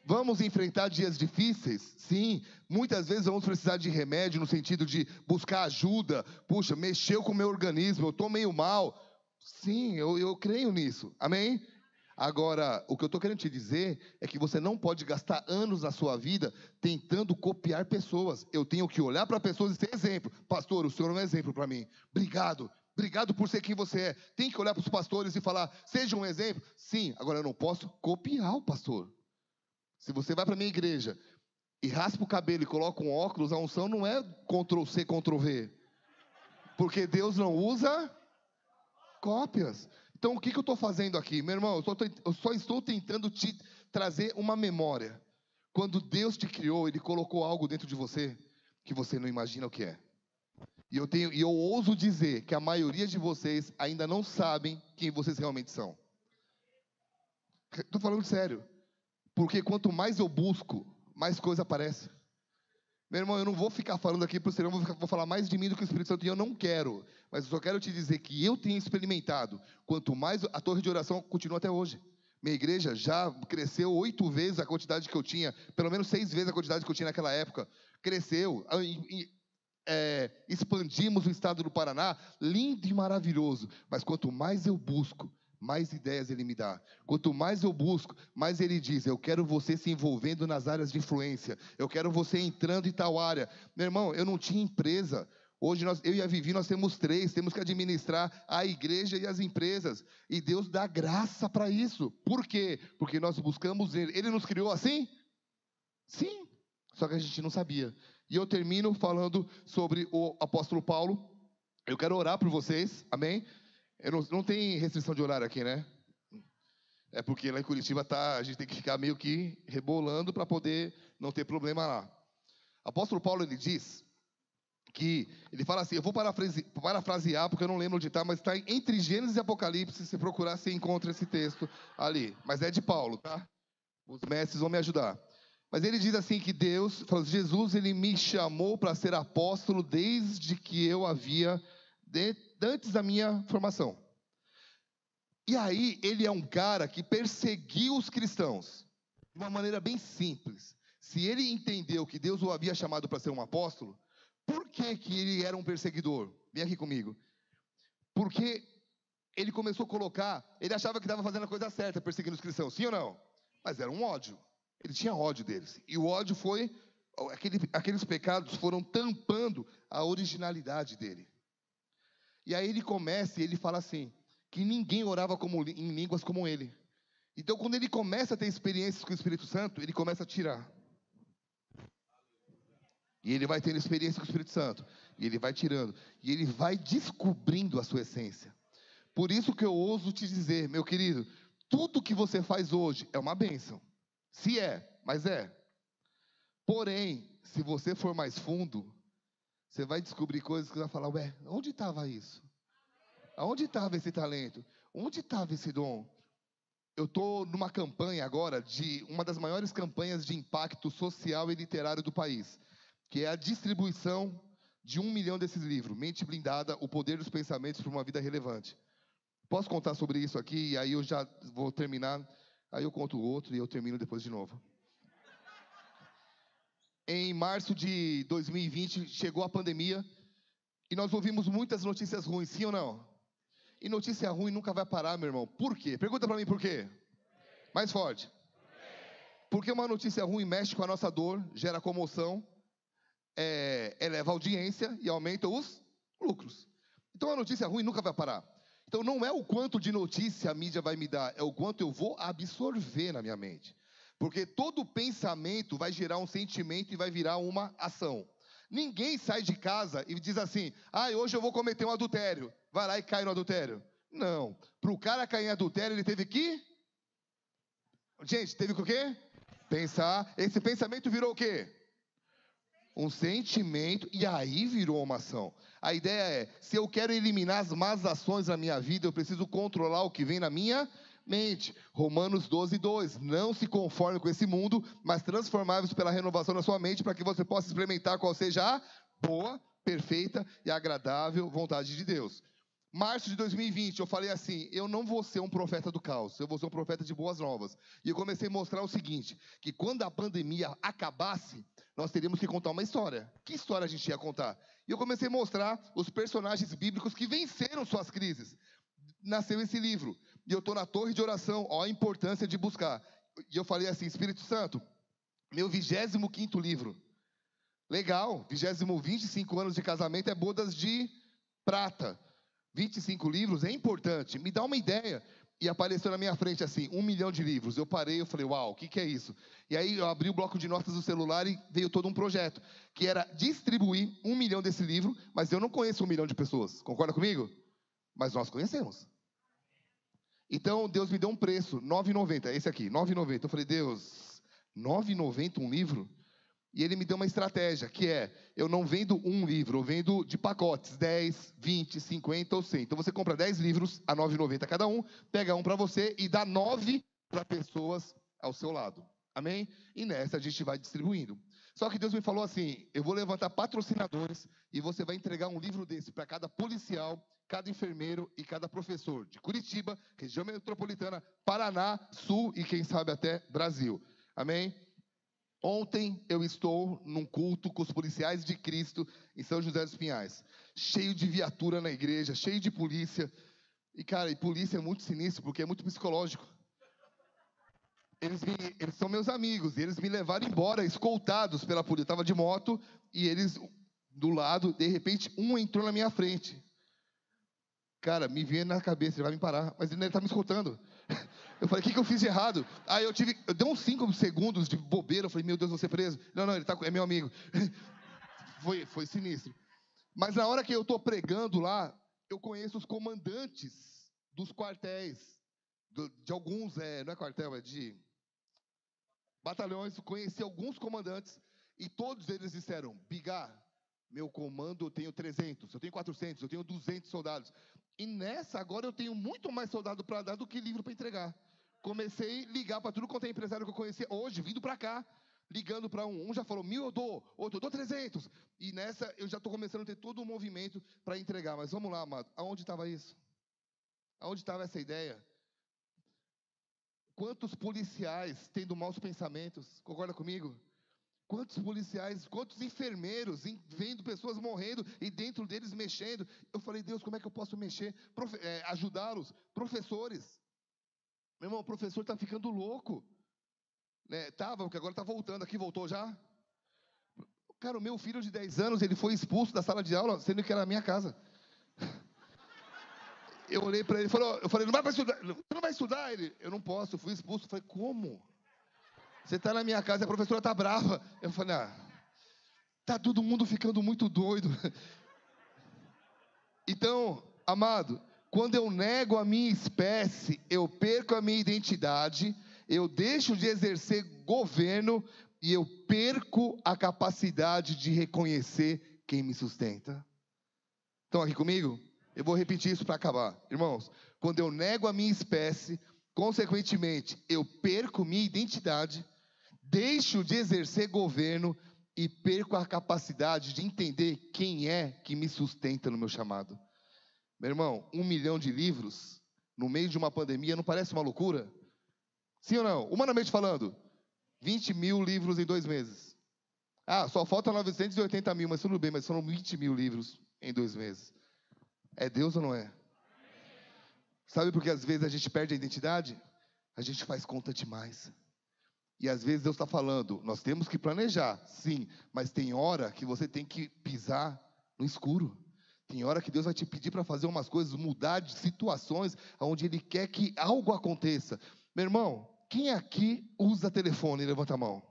Vamos enfrentar dias difíceis? Sim. Muitas vezes vamos precisar de remédio no sentido de buscar ajuda. Puxa, mexeu com o meu organismo, eu estou meio mal. Sim, eu creio nisso. Amém? Agora, o que eu estou querendo te dizer é que você não pode gastar anos da sua vida tentando copiar pessoas. Eu tenho que olhar para pessoas e ser exemplo. Pastor, o senhor é um exemplo para mim. Obrigado. Obrigado por ser quem você é. Tem que olhar para os pastores e falar, seja um exemplo. Sim, agora eu não posso copiar o pastor. Se você vai para a minha igreja e raspa o cabelo e coloca um óculos, a unção não é Ctrl+C, Ctrl+V. Porque Deus não usa cópias. Então, o que eu estou fazendo aqui? Meu irmão, eu só estou tentando te trazer uma memória. Quando Deus te criou, Ele colocou algo dentro de você que você não imagina o que é. E eu ouso dizer que a maioria de vocês ainda não sabem quem vocês realmente são. Estou falando sério. Porque quanto mais eu busco, mais coisa aparece. Meu irmão, eu não vou ficar falando aqui, porque senão eu vou falar mais de mim do que o Espírito Santo, e eu não quero. Mas eu só quero te dizer que eu tenho experimentado. Quanto mais a torre de oração continua até hoje. Minha igreja já cresceu 8 vezes a quantidade que eu tinha, pelo menos 6 vezes a quantidade que eu tinha naquela época. Cresceu. Expandimos o estado do Paraná, lindo e maravilhoso. Mas quanto mais eu busco, mais ideias ele me dá. Quanto mais eu busco, mais ele diz: eu quero você se envolvendo nas áreas de influência. Eu quero você entrando em tal área. Meu irmão, eu não tinha empresa. Hoje, eu e a Vivi, nós temos 3. Temos que administrar a igreja e as empresas. E Deus dá graça para isso. Por quê? Porque nós buscamos Ele. Ele nos criou assim? Sim. Só que a gente não sabia. E eu termino falando sobre o apóstolo Paulo. Eu quero orar por vocês. Amém? Não tem restrição de horário aqui, né? É porque lá em Curitiba a gente tem que ficar meio que rebolando para poder não ter problema lá. O apóstolo Paulo, ele diz que, ele fala assim, eu vou parafrasear, porque eu não lembro onde está, mas está entre Gênesis e Apocalipse. Se procurar, você encontra esse texto ali. Mas é de Paulo, tá? Os mestres vão me ajudar. Mas ele diz assim que Deus, Jesus, ele me chamou para ser apóstolo desde que eu havia, antes da minha formação. E aí, ele é um cara que perseguiu os cristãos, de uma maneira bem simples. Se ele entendeu que Deus o havia chamado para ser um apóstolo, por que ele era um perseguidor? Vem aqui comigo. Porque ele começou a colocar, ele achava que estava fazendo a coisa certa, perseguindo os cristãos, sim ou não? Mas era um ódio. Ele tinha ódio deles. E o ódio foi, aqueles pecados foram tampando a originalidade dele. E aí ele começa e ele fala assim, que ninguém orava em línguas como ele. Então, quando ele começa a ter experiências com o Espírito Santo, ele começa a tirar. E ele vai tendo experiência com o Espírito Santo. E ele vai tirando. E ele vai descobrindo a sua essência. Por isso que eu ouso te dizer, meu querido, tudo que você faz hoje é uma bênção. Se é, mas é. Porém, se você for mais fundo, você vai descobrir coisas que você vai falar, ué, onde estava isso? Aonde estava esse talento? Onde estava esse dom? Eu estou numa campanha agora, de uma das maiores campanhas de impacto social e literário do país, que é a distribuição de 1 milhão desses livros, Mente Blindada, O Poder dos Pensamentos para uma Vida Relevante. Posso contar sobre isso aqui, e aí eu já vou terminar, aí eu conto o outro e eu termino depois de novo. Em março de 2020, chegou a pandemia, e nós ouvimos muitas notícias ruins, sim ou não? E notícia ruim nunca vai parar, meu irmão. Por quê? Pergunta para mim por quê. Mais forte. Porque uma notícia ruim mexe com a nossa dor, gera comoção, eleva a audiência e aumenta os lucros. Então a notícia ruim nunca vai parar. Então não é o quanto de notícia a mídia vai me dar, é o quanto eu vou absorver na minha mente. Porque todo pensamento vai gerar um sentimento e vai virar uma ação. Ninguém sai de casa e diz assim, hoje eu vou cometer um adultério. Vai lá e cai no adultério. Não. Para o cara cair em adultério, ele teve que... Gente, teve que o quê? Pensar. Esse pensamento virou o quê? Um sentimento, e aí virou uma ação. A ideia é, se eu quero eliminar as más ações na minha vida, eu preciso controlar o que vem na minha mente. Romanos 12:2. Não se conforme com esse mundo, mas transformai-vos pela renovação da sua mente, para que você possa experimentar qual seja a boa, perfeita e agradável vontade de Deus. Março de 2020, eu falei assim, eu não vou ser um profeta do caos, eu vou ser um profeta de boas novas. E eu comecei a mostrar o seguinte, que quando a pandemia acabasse, nós teríamos que contar uma história. Que história a gente ia contar? E eu comecei a mostrar os personagens bíblicos que venceram suas crises. Nasceu esse livro. E eu estou na torre de oração, ó a importância de buscar. E eu falei assim, Espírito Santo, meu 25º livro. Legal, 25 anos de casamento é bodas de prata. 25 livros é importante, me dá uma ideia. E apareceu na minha frente assim, 1 milhão de livros. Eu parei, eu falei, uau, o que é isso? E aí eu abri o bloco de notas do celular e veio todo um projeto, que era distribuir 1 milhão desse livro, mas eu não conheço 1 milhão de pessoas, concorda comigo? Mas nós conhecemos. Então Deus me deu um preço, R$ 9,90, esse aqui, R$ 9,90. Eu falei, Deus, R$ 9,90 um livro? E ele me deu uma estratégia, que é, eu não vendo um livro, eu vendo de pacotes, 10, 20, 50 ou 100. Então você compra 10 livros a R$ 9,90 cada um, pega um para você e dá 9 para pessoas ao seu lado. Amém? E nessa a gente vai distribuindo. Só que Deus me falou assim, eu vou levantar patrocinadores e você vai entregar um livro desse para cada policial, cada enfermeiro e cada professor de Curitiba, região metropolitana, Paraná, Sul e quem sabe até Brasil. Amém? Ontem eu estou num culto com os policiais de Cristo em São José dos Pinhais. Cheio de viatura na igreja, cheio de polícia. E, cara, polícia é muito sinistro porque é muito psicológico. Eles são meus amigos, e eles me levaram embora, escoltados pela polícia. Eu estava de moto, e eles do lado, de repente, um entrou na minha frente. Cara, me veio na cabeça, ele vai me parar, mas ele está me escoltando. Eu falei, o que eu fiz de errado? Aí eu dei uns 5 segundos de bobeira, eu falei, meu Deus, vou ser preso. Não, ele é meu amigo. Foi sinistro. Mas na hora que eu estou pregando lá, eu conheço os comandantes dos quartéis, de alguns, não é quartel, é de batalhões, conheci alguns comandantes, e todos eles disseram, Bigar, meu comando eu tenho 300, eu tenho 400, eu tenho 200 soldados. E nessa, agora eu tenho muito mais soldado para dar do que livro para entregar. Comecei a ligar para tudo quanto é empresário que eu conhecia hoje, vindo para cá, ligando para um já falou 1.000 eu dou, outro eu dou 300. E nessa eu já estou começando a ter todo um movimento para entregar. Mas vamos lá, amado, aonde estava isso? Aonde estava essa ideia? Quantos policiais tendo maus pensamentos? Concorda comigo? Quantos policiais, quantos enfermeiros vendo pessoas morrendo e dentro deles mexendo? Eu falei, Deus, como é que eu posso mexer? Ajudá-los? Professores. Meu irmão, o professor está ficando louco. Tava, porque agora está voltando aqui, voltou já? Cara, o meu filho de 10 anos, ele foi expulso da sala de aula, sendo que era a minha casa. Eu olhei para ele e eu falei, não vai estudar? Você não vai estudar? Ele, eu não posso, eu fui expulso. Eu falei, como? Você está na minha casa e a professora está brava. Eu falei, tá todo mundo ficando muito doido. Então, amado, quando eu nego a minha espécie, eu perco a minha identidade, eu deixo de exercer governo e eu perco a capacidade de reconhecer quem me sustenta. Estão aqui comigo? Eu vou repetir isso para acabar. Irmãos, quando eu nego a minha espécie, consequentemente, eu perco minha identidade, deixo de exercer governo e perco a capacidade de entender quem é que me sustenta no meu chamado. Meu irmão, 1 milhão de livros no meio de uma pandemia não parece uma loucura? Sim ou não? Humanamente falando, 20 mil livros em 2 meses. Só falta 980 mil, mas tudo bem, mas foram 20 mil livros em 2 meses. É Deus ou não é? Sabe por que às vezes a gente perde a identidade? A gente faz conta demais. E às vezes Deus está falando, nós temos que planejar, sim, mas tem hora que você tem que pisar no escuro. Tem hora que Deus vai te pedir para fazer umas coisas, mudar de situações onde Ele quer que algo aconteça. Meu irmão, quem aqui usa telefone? Levanta a mão.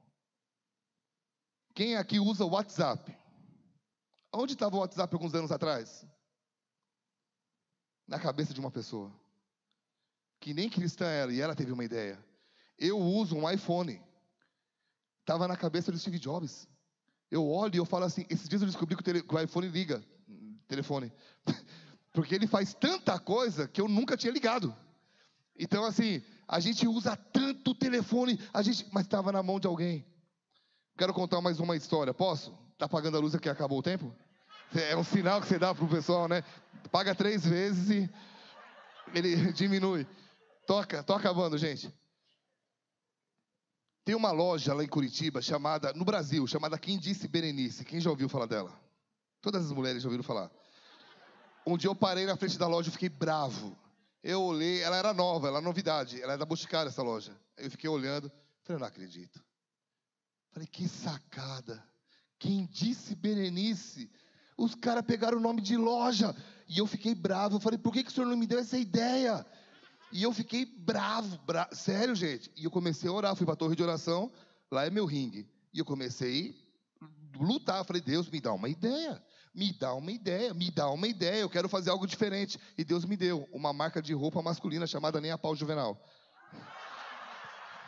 Quem aqui usa o WhatsApp? Onde estava o WhatsApp alguns anos atrás? Na cabeça de uma pessoa. Que nem cristã era, e ela teve uma ideia. Eu uso um iPhone. Estava na cabeça do Steve Jobs. Eu olho e eu falo assim, esses dias eu descobri que o iPhone liga. Telefone. Porque ele faz tanta coisa que eu nunca tinha ligado. Então, assim, a gente usa tanto o telefone, mas estava na mão de alguém. Quero contar mais uma história. Posso? Está apagando a luz aqui, acabou o tempo? É um sinal que você dá para o pessoal, né? Paga 3 vezes e ele diminui. Tô acabando, gente. Tem uma loja lá em Curitiba, no Brasil, chamada Quem Disse Berenice. Quem já ouviu falar dela? Todas as mulheres já ouviram falar. Um dia eu parei na frente da loja e fiquei bravo. Eu olhei, ela era nova, ela era novidade. Ela era da Boticário, essa loja. Eu fiquei olhando, falei, eu não acredito. Falei, que sacada. Quem Disse Berenice? Os caras pegaram o nome de loja. E eu fiquei bravo. Eu falei, por que o senhor não me deu essa ideia? E eu fiquei bravo. Sério, gente. E eu comecei a orar. Fui para a torre de oração. Lá é meu ringue. E eu comecei a lutar. Eu falei, Deus, me dá uma ideia. Me dá uma ideia. Me dá uma ideia. Eu quero fazer algo diferente. E Deus me deu uma marca de roupa masculina chamada Nem a Pau Juvenal.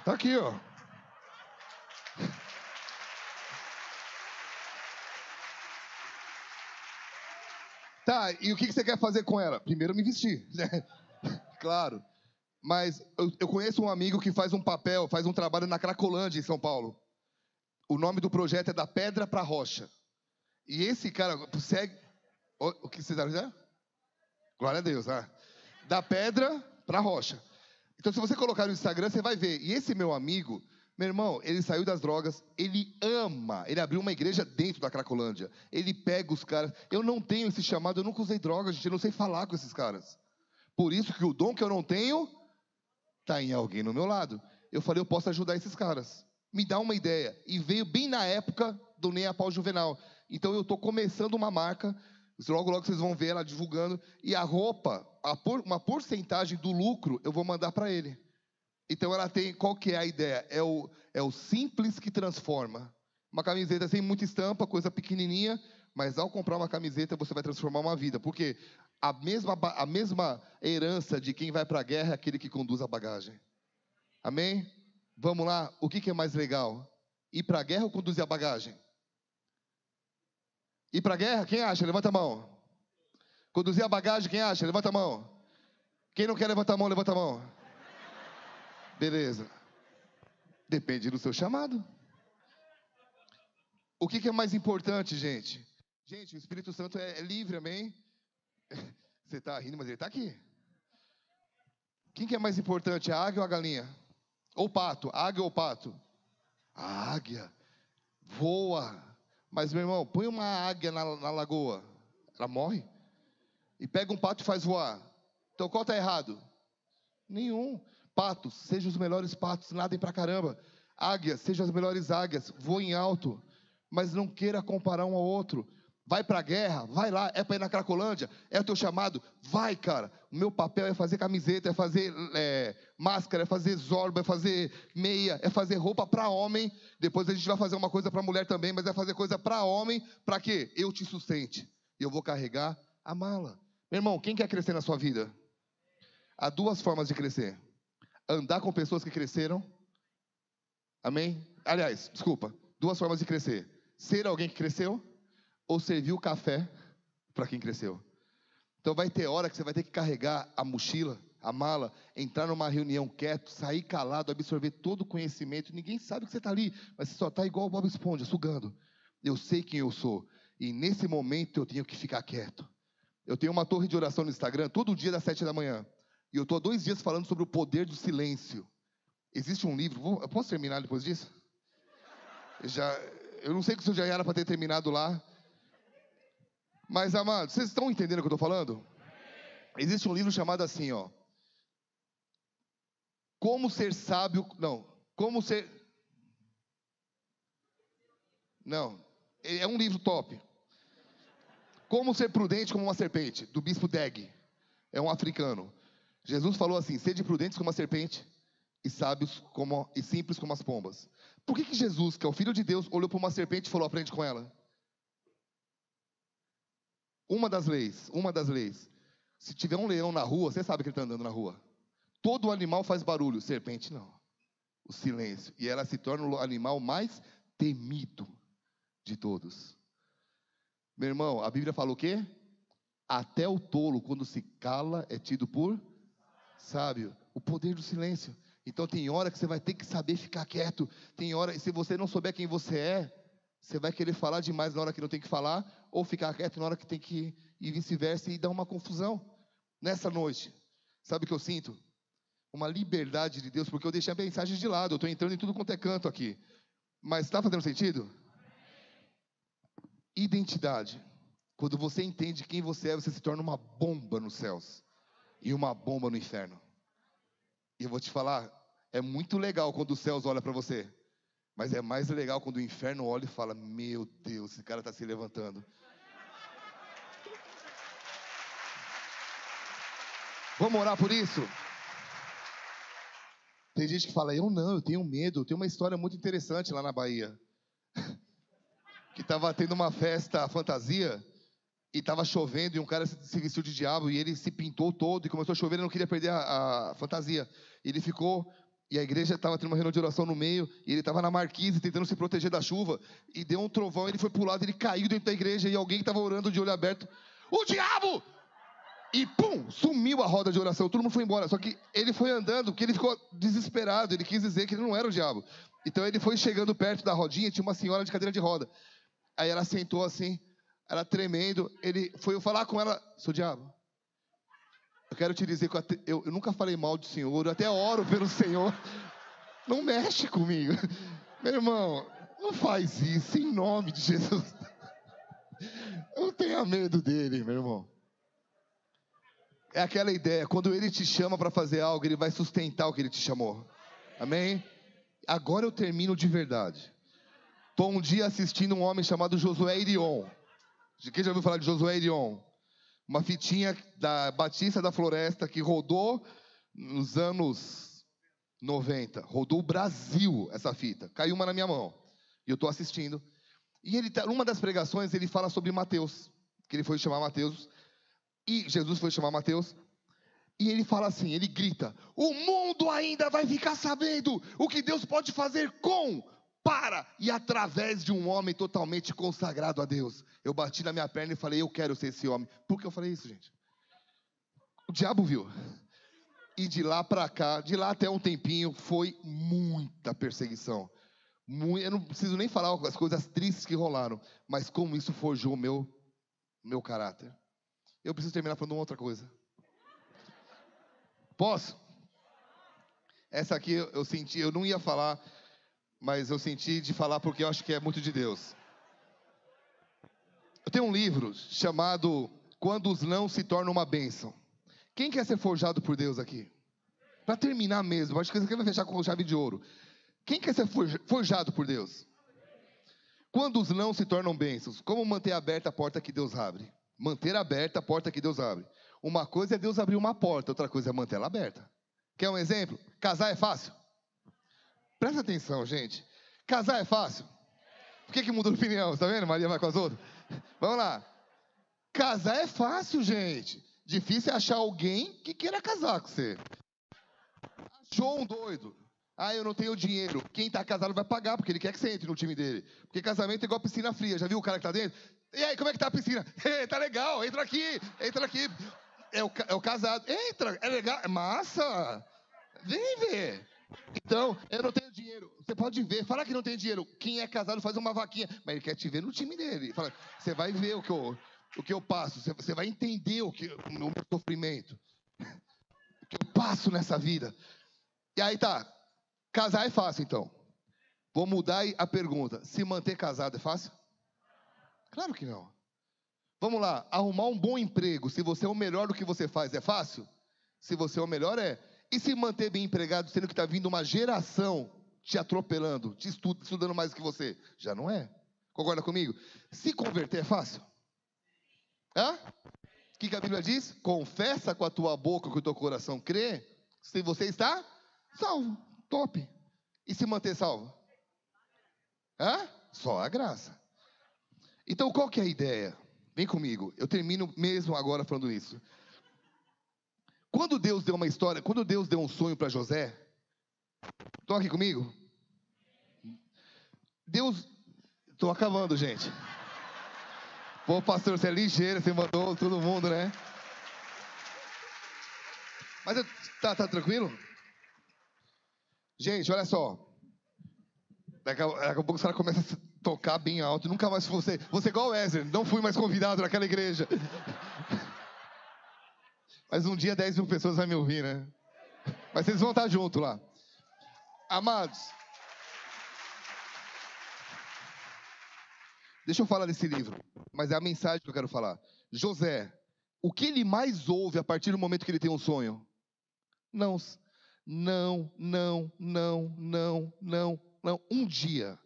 Tá aqui, ó. Tá, e o que você quer fazer com ela? Primeiro me vestir, né? Claro. Mas eu conheço um amigo que faz um trabalho na Cracolândia, em São Paulo. O nome do projeto é Da Pedra para a Rocha. E esse cara segue... O que vocês dizendo? Glória a Deus, Da pedra para a rocha. Então, se você colocar no Instagram, você vai ver. E esse meu amigo, meu irmão, ele saiu das drogas, ele ama, ele abriu uma igreja dentro da Cracolândia. Ele pega os caras. Eu não tenho esse chamado, eu nunca usei droga, gente, eu não sei falar com esses caras. Por isso que o dom que eu não tenho, está em alguém no meu lado. Eu falei, eu posso ajudar esses caras. Me dá uma ideia. E veio bem na época do Nem a Pau Juvenal. Então, eu estou começando uma marca. Logo, logo vocês vão ver ela divulgando. E a roupa, uma porcentagem do lucro, eu vou mandar para ele. Então, ela tem... Qual que é a ideia? É o simples que transforma. Uma camiseta sem muita estampa, coisa pequenininha. Mas ao comprar uma camiseta, você vai transformar uma vida. Porque a mesma herança de quem vai para a guerra é aquele que conduz a bagagem. Amém? Vamos lá. O que é mais legal? Ir para a guerra ou conduzir a bagagem? Ir para a guerra, quem acha? Levanta a mão. Conduzir a bagagem, quem acha? Levanta a mão. Quem não quer levantar a mão, levanta a mão. Beleza. Depende do seu chamado. O que é mais importante, gente? Gente, o Espírito Santo é livre, amém? Você está rindo, mas ele está aqui. Quem que é mais importante, a águia ou a galinha? Ou o pato? Águia ou pato? A águia. Voa. Mas, meu irmão, põe uma águia na lagoa, ela morre. E pega um pato e faz voar. Então, qual está errado? Nenhum. Patos, sejam os melhores patos, nadem pra caramba. Águias, sejam as melhores águias, voem alto. Mas não queira comparar um ao outro. Vai pra guerra, vai lá, é para ir na Cracolândia, é o teu chamado, vai, cara. O meu papel é fazer camiseta, é fazer máscara, é fazer zorba, é fazer meia, é fazer roupa para homem. Depois a gente vai fazer uma coisa para mulher também, mas é fazer coisa para homem, para quê? Eu te sustente. E eu vou carregar a mala. Meu irmão, quem quer crescer na sua vida? Há duas formas de crescer. Andar com pessoas que cresceram. Amém? Aliás, desculpa. Duas formas de crescer. Ser alguém que cresceu. Ou servir o café para quem cresceu. Então vai ter hora que você vai ter que carregar a mochila, a mala, entrar numa reunião quieto, sair calado, absorver todo o conhecimento. Ninguém sabe que você está ali, mas você só está igual o Bob Esponja, sugando. Eu sei quem eu sou. E nesse momento eu tenho que ficar quieto. Eu tenho uma torre de oração no Instagram, todo dia das 7 da manhã. E eu estou há 2 dias falando sobre o poder do silêncio. Existe um livro, eu posso terminar depois disso? Eu não sei se eu já era para ter terminado lá. Mas, amados, vocês estão entendendo o que eu estou falando? Existe um livro chamado assim, ó. Como ser sábio... Não. Como ser... Não. É um livro top. Como ser prudente como uma serpente, do bispo Deg. É um africano. Jesus falou assim, sede prudentes como a serpente e sábios e simples como as pombas. Por que Jesus, que é o Filho de Deus, olhou para uma serpente e falou, aprende com ela? Uma das leis. Se tiver um leão na rua, você sabe que ele está andando na rua. Todo animal faz barulho, serpente não. O silêncio. E ela se torna o animal mais temido de todos. Meu irmão, a Bíblia fala o quê? Até o tolo, quando se cala, é tido por sábio. O poder do silêncio. Então tem hora que você vai ter que saber ficar quieto. Tem hora, e se você não souber quem você é, você vai querer falar demais na hora que não tem que falar, ou ficar quieto na hora que tem que ir, e vice-versa, e dar uma confusão. Nessa noite, sabe o que eu sinto? Uma liberdade de Deus, porque eu deixei a mensagem de lado, eu estou entrando em tudo quanto é canto aqui. Mas está fazendo sentido? Identidade. Quando você entende quem você é, você se torna uma bomba nos céus, e uma bomba no inferno. E eu vou te falar, é muito legal quando os céus olham para você. Mas é mais legal quando o inferno olha e fala, meu Deus, esse cara está se levantando. Vamos orar por isso? Tem gente que fala, eu tenho medo. Tem uma história muito interessante lá na Bahia. Que estava tendo uma festa fantasia e estava chovendo e um cara se vestiu de diabo e ele se pintou todo e começou a chover e não queria perder a fantasia. Ele ficou... E a igreja estava tendo uma reunião de oração no meio, e ele estava na marquise tentando se proteger da chuva, e deu um trovão, ele foi para o lado, ele caiu dentro da igreja, e alguém que estava orando de olho aberto, o diabo! E pum, sumiu a roda de oração, todo mundo foi embora. Só que ele foi andando, porque ele ficou desesperado, ele quis dizer que ele não era o diabo. Então ele foi chegando perto da rodinha, tinha uma senhora de cadeira de roda. Aí ela sentou assim, ela tremendo, ele foi falar com ela, seu diabo, eu quero te dizer que eu nunca falei mal do Senhor, eu até oro pelo Senhor. Não mexe comigo. Meu irmão, não faz isso em nome de Jesus. Não tenha medo dele, meu irmão. É aquela ideia, quando ele te chama para fazer algo, ele vai sustentar o que ele te chamou. Amém? Agora eu termino de verdade. Estou um dia assistindo um homem chamado Josué Irion. Quem já ouviu falar de Josué Irion? Uma fitinha da Batista da Floresta que rodou nos anos 90. Rodou o Brasil essa fita. Caiu uma na minha mão. E eu estou assistindo. E ele numa das pregações ele fala sobre Mateus. Que ele foi chamar Mateus. E Jesus foi chamar Mateus. E ele fala assim, ele grita: o mundo ainda vai ficar sabendo o que Deus pode fazer com, para e através de um homem totalmente consagrado a Deus. Eu bati na minha perna e falei, eu quero ser esse homem. Por que eu falei isso, gente? O diabo viu. E de lá para cá, de lá até um tempinho, foi muita perseguição. Eu não preciso nem falar as coisas tristes que rolaram, mas como isso forjou o meu caráter. Eu preciso terminar falando uma outra coisa. Posso? Essa aqui eu senti, eu não ia falar, mas eu senti de falar porque eu acho que é muito de Deus. Eu tenho um livro chamado Quando os Não se Tornam uma Bênção. Quem quer ser forjado por Deus aqui? Para terminar mesmo, acho que isso aqui vai fechar com chave de ouro. Quem quer ser forjado por Deus? Quando os não se tornam bênçãos, como manter aberta a porta que Deus abre? Manter aberta a porta que Deus abre. Uma coisa é Deus abrir uma porta, outra coisa é manter ela aberta. Quer um exemplo? Casar é fácil? Presta atenção, gente. Casar é fácil? Por que mudou de opinião? Está vendo? Maria vai com as outras. Vamos lá. Casar é fácil, gente. Difícil é achar alguém que queira casar com você. Achou um doido. Ah, eu não tenho dinheiro. Quem está casado vai pagar, porque ele quer que você entre no time dele. Porque casamento é igual piscina fria. Já viu o cara que está dentro? E aí, como é que tá a piscina? Tá legal, entra aqui, entra aqui. É o casado. Entra, é legal, é massa. Vem ver. Então, eu não tenho dinheiro. Você pode ver, fala que não tem dinheiro. Quem é casado faz uma vaquinha. Mas ele quer te ver no time dele. Fala, você vai ver o que eu passo. Você vai entender o meu sofrimento. O que eu passo nessa vida. E aí tá. Casar é fácil, então. Vou mudar a pergunta. Se manter casado é fácil? Claro que não. Vamos lá. Arrumar um bom emprego, se você é o melhor do que você faz, é fácil? Se você é o melhor, é. E se manter bem empregado, sendo que está vindo uma geração te atropelando, te estudando mais do que você? Já não é. Concorda comigo? Se converter é fácil? Hã? O que a Bíblia diz? Confessa com a tua boca que o teu coração crê. Se você está salvo. Top. E se manter salvo? Hã? Só a graça. Então, qual que é a ideia? Vem comigo. Eu termino mesmo agora falando isso. Quando Deus deu uma história, quando Deus deu um sonho para José, estão aqui comigo? Deus, estou acabando, gente. Pô, pastor, você é ligeiro, você mandou todo mundo, né? Mas tá tranquilo? Gente, olha só. Daqui a pouco os caras começam a tocar bem alto. Nunca mais você é igual o Wesley. Não fui mais convidado naquela igreja. Mas um dia 10 mil pessoas vão me ouvir, né? Mas vocês vão estar junto lá. Amados, deixa eu falar desse livro. Mas é a mensagem que eu quero falar. José, o que ele mais ouve a partir do momento que ele tem um sonho? Não. Um dia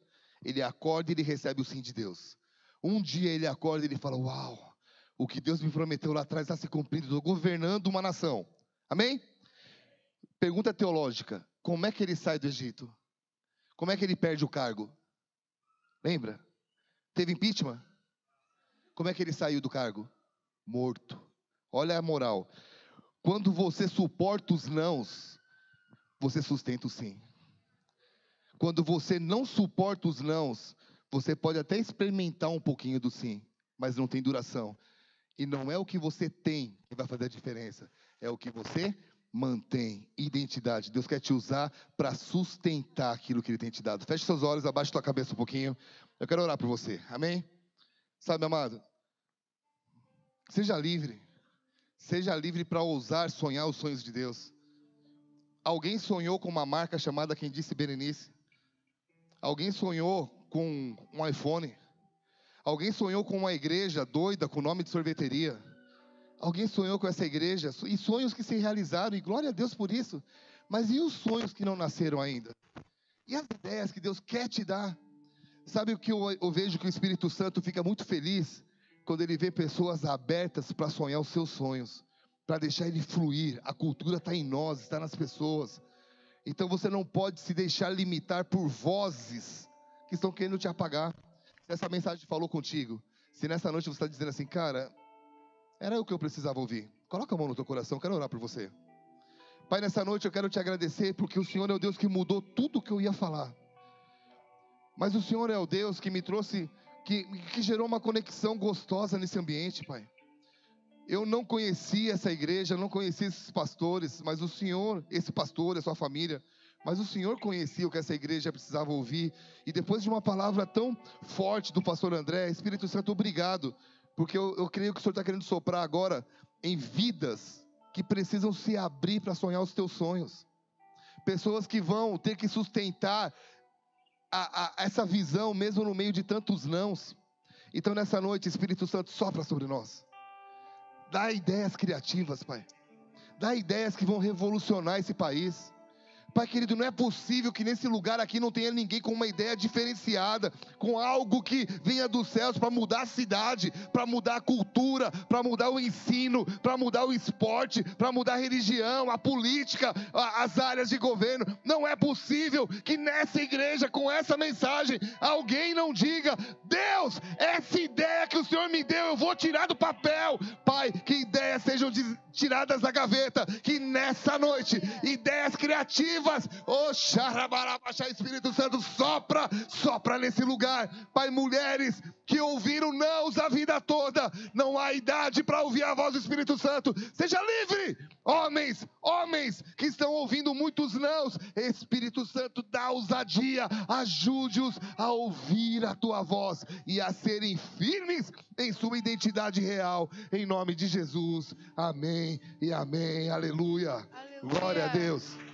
ele acorda e ele recebe o sim de Deus. Um dia ele acorda e ele fala, uau, o que Deus me prometeu lá atrás está se cumprindo, estou governando uma nação. Amém? Pergunta teológica, como é que ele sai do Egito? Como é que ele perde o cargo? Lembra? Teve impeachment? Como é que ele saiu do cargo? Morto. Olha a moral. Quando você suporta os nãos, você sustenta o sim. Quando você não suporta os nãos, você pode até experimentar um pouquinho do sim, mas não tem duração. E não é o que você tem que vai fazer a diferença, é o que você mantém. Identidade. Deus quer te usar para sustentar aquilo que Ele tem te dado. Feche seus olhos, abaixe tua cabeça um pouquinho. Eu quero orar por você. Amém? Sabe, amado? Seja livre. Seja livre para ousar sonhar os sonhos de Deus. Alguém sonhou com uma marca chamada Quem Disse Berenice? Alguém sonhou com um iPhone? Alguém sonhou com uma igreja doida com nome de sorveteria? Alguém sonhou com essa igreja? E sonhos que se realizaram, e glória a Deus por isso. Mas e os sonhos que não nasceram ainda? E as ideias que Deus quer te dar? Sabe o que eu vejo que o Espírito Santo fica muito feliz? Quando Ele vê pessoas abertas para sonhar os seus sonhos, para deixar ele fluir. A cultura está em nós, está nas pessoas. Então você não pode se deixar limitar por vozes que estão querendo te apagar. Se essa mensagem falou contigo, se nessa noite você está dizendo assim, cara, era o que eu precisava ouvir. Coloca a mão no teu coração, eu quero orar por você. Pai, nessa noite eu quero te agradecer, porque o Senhor é o Deus que mudou tudo o que eu ia falar. Mas o Senhor é o Deus que me trouxe, que gerou uma conexão gostosa nesse ambiente, Pai. Eu não conhecia essa igreja, não conhecia esses pastores, mas o Senhor, esse pastor, a sua família, mas o Senhor conhecia o que essa igreja precisava ouvir. E depois de uma palavra tão forte do pastor André, Espírito Santo, obrigado, porque eu creio que o Senhor está querendo soprar agora em vidas que precisam se abrir para sonhar os teus sonhos. Pessoas que vão ter que sustentar essa visão, mesmo no meio de tantos nãos. Então nessa noite, Espírito Santo, sopra sobre nós. Dá ideias criativas, Pai. Dá ideias que vão revolucionar esse país. Pai querido, não é possível que nesse lugar aqui não tenha ninguém com uma ideia diferenciada, com algo que venha dos céus para mudar a cidade, para mudar a cultura, para mudar o ensino, para mudar o esporte, para mudar a religião, a política, as áreas de governo. Não é possível que nessa igreja, com essa mensagem, alguém não diga, Deus, essa ideia que o Senhor me deu, eu vou tirar do papel. Pai, que ideias sejam tiradas da gaveta, que nessa noite, ideias criativas, Espírito Santo, sopra nesse lugar. Pai, mulheres que ouviram nãos a vida toda, não há idade para ouvir a voz do Espírito Santo. Seja livre. Homens que estão ouvindo muitos nãos, Espírito Santo, dá ousadia, ajude-os a ouvir a tua voz e a serem firmes em sua identidade real, em nome de Jesus. Amém e amém. Aleluia. Glória a Deus.